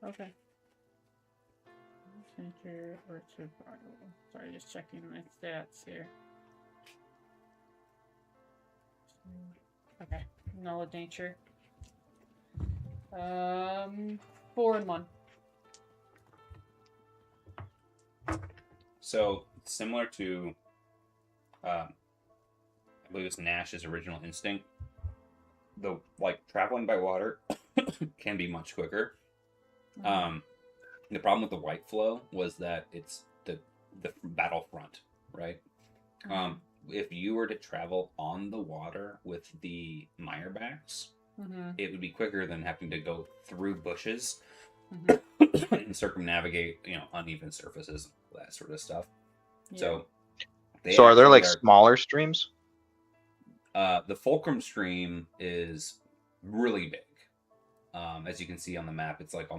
Speaker 1: Okay. Nature or survival. Sorry, just checking my stats here. Okay. Knowledge, nature. 4 and 1.
Speaker 2: So similar to, I believe it's Nash's original instinct. The traveling by water can be much quicker. The problem with the white flow was that it's the battlefront, right? If you were to travel on the water with the mirebacks, it would be quicker than having to go through bushes and circumnavigate, uneven surfaces, that sort of stuff. Yeah.
Speaker 3: So are there like smaller streams?
Speaker 2: The Fulcrum stream is really big. As you can see on the map, it's like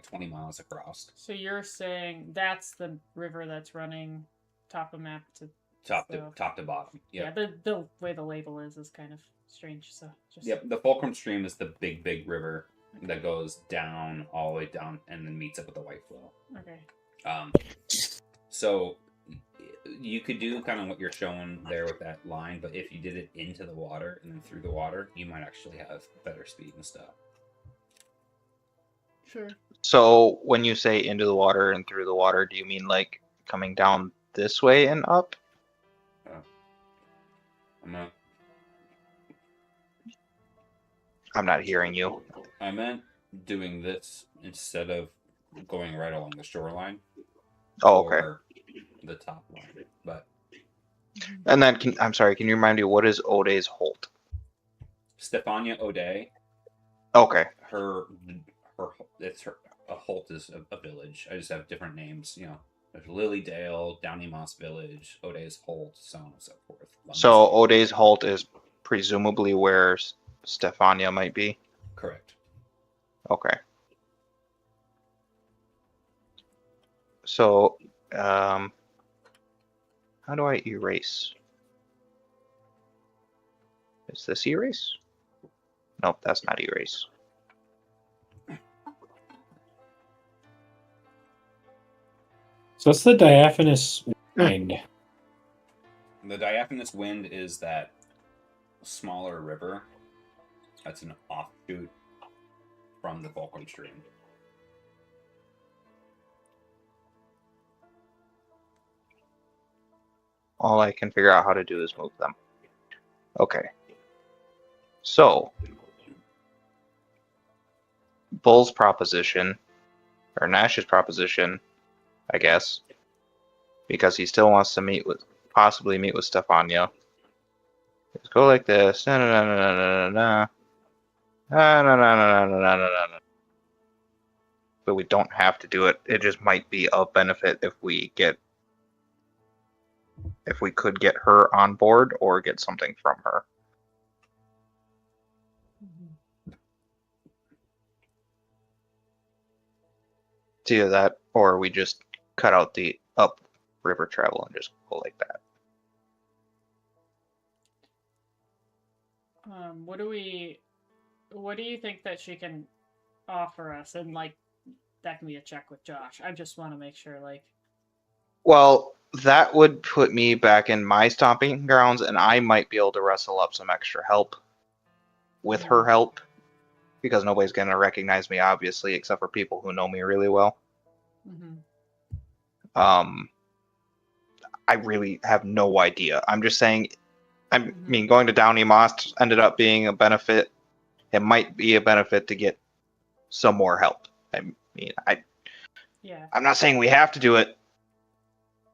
Speaker 2: 20 miles across.
Speaker 1: So you're saying that's the river that's running top of map to
Speaker 2: top to bottom. Yep.
Speaker 1: Yeah, the way the label is kind of strange. So
Speaker 2: Yep, the Fulcrum stream is the big river that goes down all the way down and then meets up with the white flow.
Speaker 1: Okay.
Speaker 2: So you could do kind of what you're showing there with that line, but if you did it into the water and then through the water, you might actually have better speed and stuff.
Speaker 1: Sure.
Speaker 3: So when you say into the water and through the water, do you mean like coming down this way and up? I'm not hearing you.
Speaker 2: I meant doing this instead of going right along the shoreline.
Speaker 3: Oh, okay.
Speaker 2: Or the top line, but.
Speaker 3: And then, I'm sorry, can you remind me, what is O'Day's Holt?
Speaker 2: Stefania O'Day.
Speaker 3: Okay.
Speaker 2: A Holt is a village. I just have different names, There's Lilydale, Downy Moss Village, O'Day's Holt, so on and so forth.
Speaker 3: So O'Day's Holt is presumably where Stefania might be?
Speaker 2: Correct.
Speaker 3: Okay. So, how do I erase? Is this erase? Nope, that's not erase.
Speaker 4: So what's the diaphanous wind?
Speaker 2: The diaphanous wind is that smaller river. That's an offshoot from the Fulcrum stream.
Speaker 3: All I can figure out how to do is move them. Okay. So, Bull's proposition, or Nash's proposition, I guess, because he still wants to possibly meet with Stefania. Let's go like this. But we don't have to do it. It just might be a benefit if we could get her on board or get something from her. It's either that or we just cut out the up river travel and just go like that.
Speaker 1: What do you think that she can offer us? And that can be a check with Josh. I just want to make sure
Speaker 3: Well, that would put me back in my stomping grounds, and I might be able to wrestle up some extra help with her help, because nobody's going to recognize me, obviously, except for people who know me really well. I really have no idea. I'm just saying, going to Downy Moss ended up being a benefit it might be a benefit to get some more help. I mean,
Speaker 1: Yeah.
Speaker 3: I'm not saying we have to do it.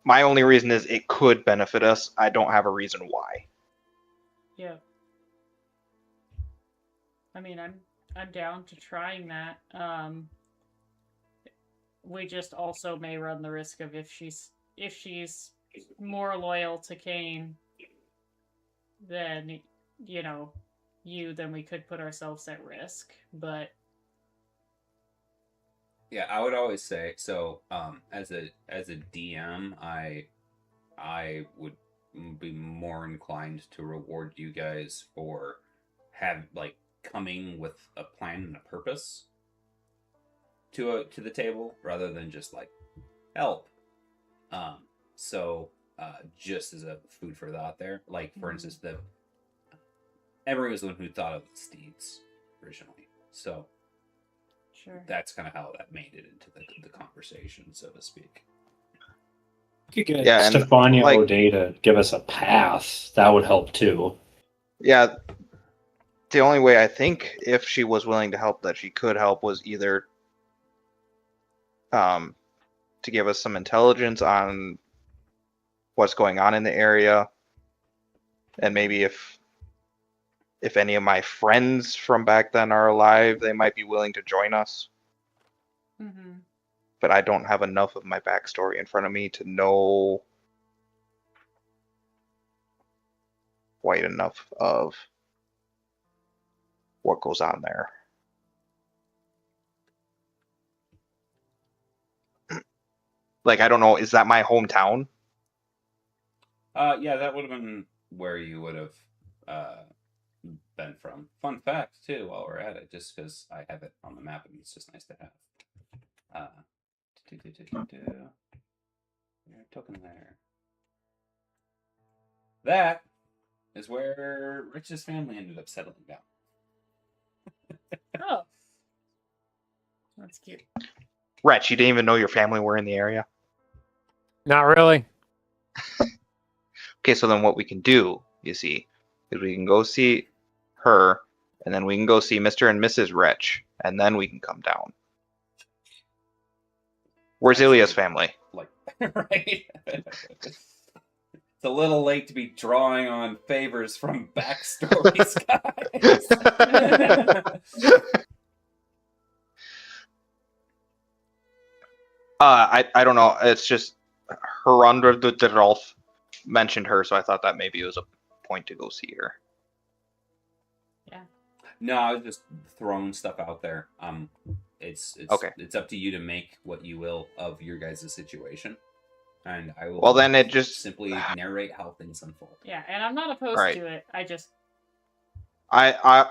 Speaker 3: My only reason is it could benefit us. I don't have a reason why.
Speaker 1: Yeah. I mean, I'm down to trying that. We just also may run the risk of if she's more loyal to Kane than then we could put ourselves at risk. But
Speaker 2: Yeah, I would always say so. As a DM, I would be more inclined to reward you guys for coming with a plan and a purpose to the table rather than just like help. So just as a food for thought there, like for instance, Emery was the one who thought of the steeds originally, so
Speaker 1: sure,
Speaker 2: that's kind of how that made it into the conversation, so to speak.
Speaker 4: You could get Stefania O'Day to give us a pass. That would help too.
Speaker 3: Yeah. The only way I think, if she was willing to help, that she could help was either to give us some intelligence on what's going on in the area, and maybe if any of my friends from back then are alive, they might be willing to join us.
Speaker 1: Mm-hmm.
Speaker 3: But I don't have enough of my backstory in front of me to know quite enough of what goes on there. Like, I don't know, is that my hometown?
Speaker 2: Yeah, that would have been where you would have been from. Fun fact, too, while we're at it, just because I have it on the map and it's just nice to have. Token there. That is where Rich's family ended up settling down.
Speaker 1: Oh, that's cute.
Speaker 3: Rich, you didn't even know your family were in the area?
Speaker 5: Not really.
Speaker 3: Okay, so then what we can do, you see, is we can go see her, and then we can go see Mr. and Mrs. Wretch, and then we can come down. Where's Ilya's family?
Speaker 2: Like, right? It's a little late to be drawing on favors from backstories, guys.
Speaker 3: I don't know. It's just Herandra de Rolf mentioned her, so I thought that maybe it was a point to go see her.
Speaker 1: Yeah.
Speaker 2: No, I was just throwing stuff out there. It's
Speaker 3: okay.
Speaker 2: It's up to you to make what you will of your guys' situation, and I will.
Speaker 3: Well, then it just
Speaker 2: simply narrate how things unfold.
Speaker 1: Yeah, and I'm not opposed to it. I just.
Speaker 3: My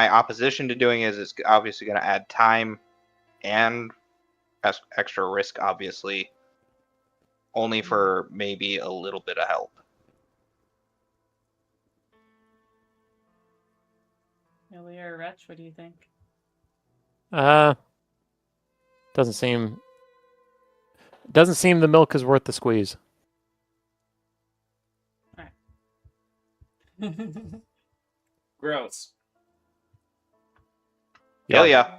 Speaker 3: opposition to doing it is it's obviously going to add time and extra risk, obviously, only for maybe a little bit of help.
Speaker 1: Ilya or Wretch, what do you think?
Speaker 5: Doesn't seem the milk is worth the squeeze.
Speaker 1: All right.
Speaker 2: Gross.
Speaker 3: Yeah.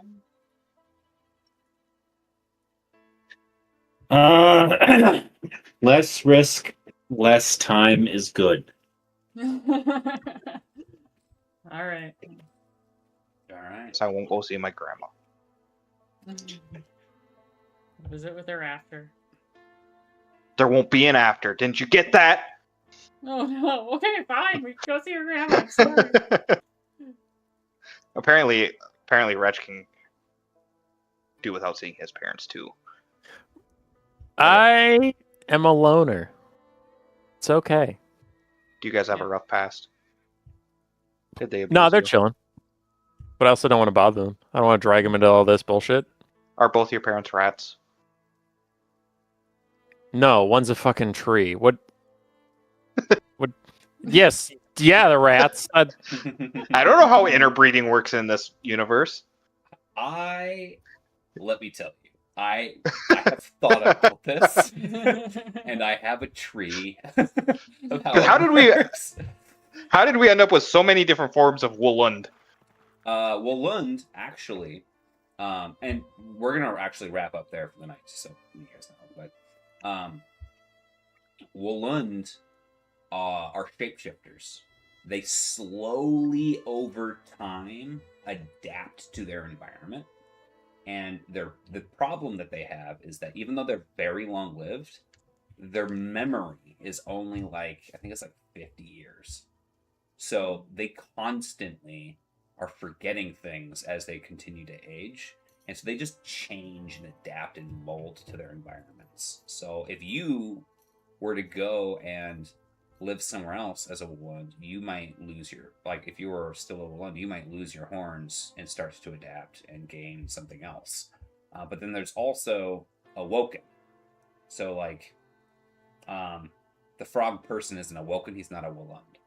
Speaker 4: Less risk, less time is good.
Speaker 1: All right.
Speaker 2: All right.
Speaker 3: So I won't go see my grandma.
Speaker 1: Visit with her after.
Speaker 3: There won't be an after. Didn't you get that?
Speaker 1: Oh no. Okay, fine. We can go see your grandma. I'm sorry.
Speaker 3: Apparently, Wretch can do without seeing his parents too.
Speaker 5: I am a loner. It's okay.
Speaker 3: Do you guys have a rough past? Did they?
Speaker 5: No, they're
Speaker 3: you?
Speaker 5: chilling. But I also don't want to bother them. I don't want to drag them into all this bullshit.
Speaker 3: Are both your parents rats?
Speaker 5: No, one's a fucking tree. What? Yes. Yeah, the rats.
Speaker 3: I don't know how interbreeding works in this universe.
Speaker 2: Let me tell you, I have thought about this, and I have a tree. Of how
Speaker 3: did we end up with so many different forms of Wooland?
Speaker 2: Well, Lund actually, and we're gonna actually wrap up there for the night, just so you guys know. But Wolund are shapeshifters. They slowly, over time, adapt to their environment. And the problem that they have is that even though they're very long lived, their memory is only like, I think it's like 50 years. So they constantly are forgetting things as they continue to age. And so they just change and adapt and mold to their environments. So if you were to go and live somewhere else as a Woolund, you might lose your, like, if you were still a Woolund, you might lose your horns and start to adapt and gain something else. But then there's also Awoken. So, like, the frog person isn't Awoken, he's not a Woolund,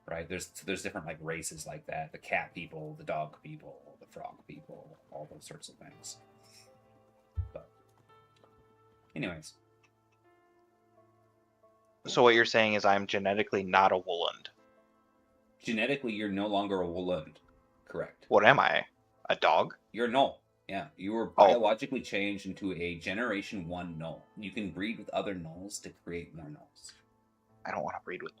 Speaker 2: right? There's different, like, races like that. The cat people, the dog people, the frog people, all those sorts of things. But, anyways.
Speaker 3: So what you're saying is I'm genetically not a Woolund.
Speaker 2: Genetically, you're no longer a Woolund. Correct.
Speaker 3: What am I? A dog?
Speaker 2: You're a Gnoll. Yeah, you were biologically changed into a Generation 1 Gnoll. You can breed with other Gnolls to create more Gnolls.
Speaker 3: I don't want to breed with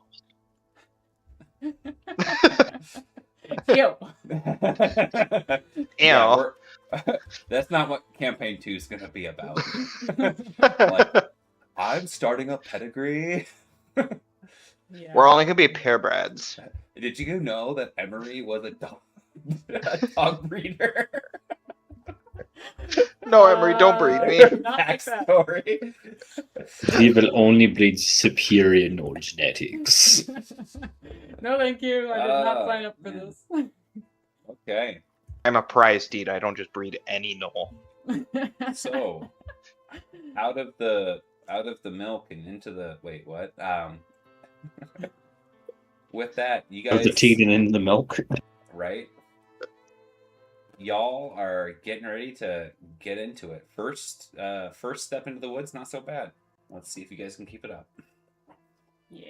Speaker 1: Ew.
Speaker 3: Ew.
Speaker 2: Yeah, that's not what Campaign 2 is going to be about. Like, I'm starting a pedigree.
Speaker 1: Yeah.
Speaker 3: We're only going to be purebreds.
Speaker 2: Did you know that Emery was a dog breeder?
Speaker 3: No, Emery, don't breed me.
Speaker 1: Not like that.
Speaker 2: Backstory.
Speaker 4: We will only breed superior Gnoll genetics.
Speaker 1: No, thank you. I did not
Speaker 2: Oh,
Speaker 1: sign up for
Speaker 2: man.
Speaker 1: this.
Speaker 2: Okay,
Speaker 3: I'm a prize steed. I don't just breed any Gnoll.
Speaker 2: so out of the milk and into the what? With that, you
Speaker 4: Of
Speaker 2: guys,
Speaker 4: the teeth and in the milk.
Speaker 2: right? Y'all are getting ready to get into it. First step into the woods, not so bad. Let's see if you guys can keep it up.
Speaker 1: Yeah.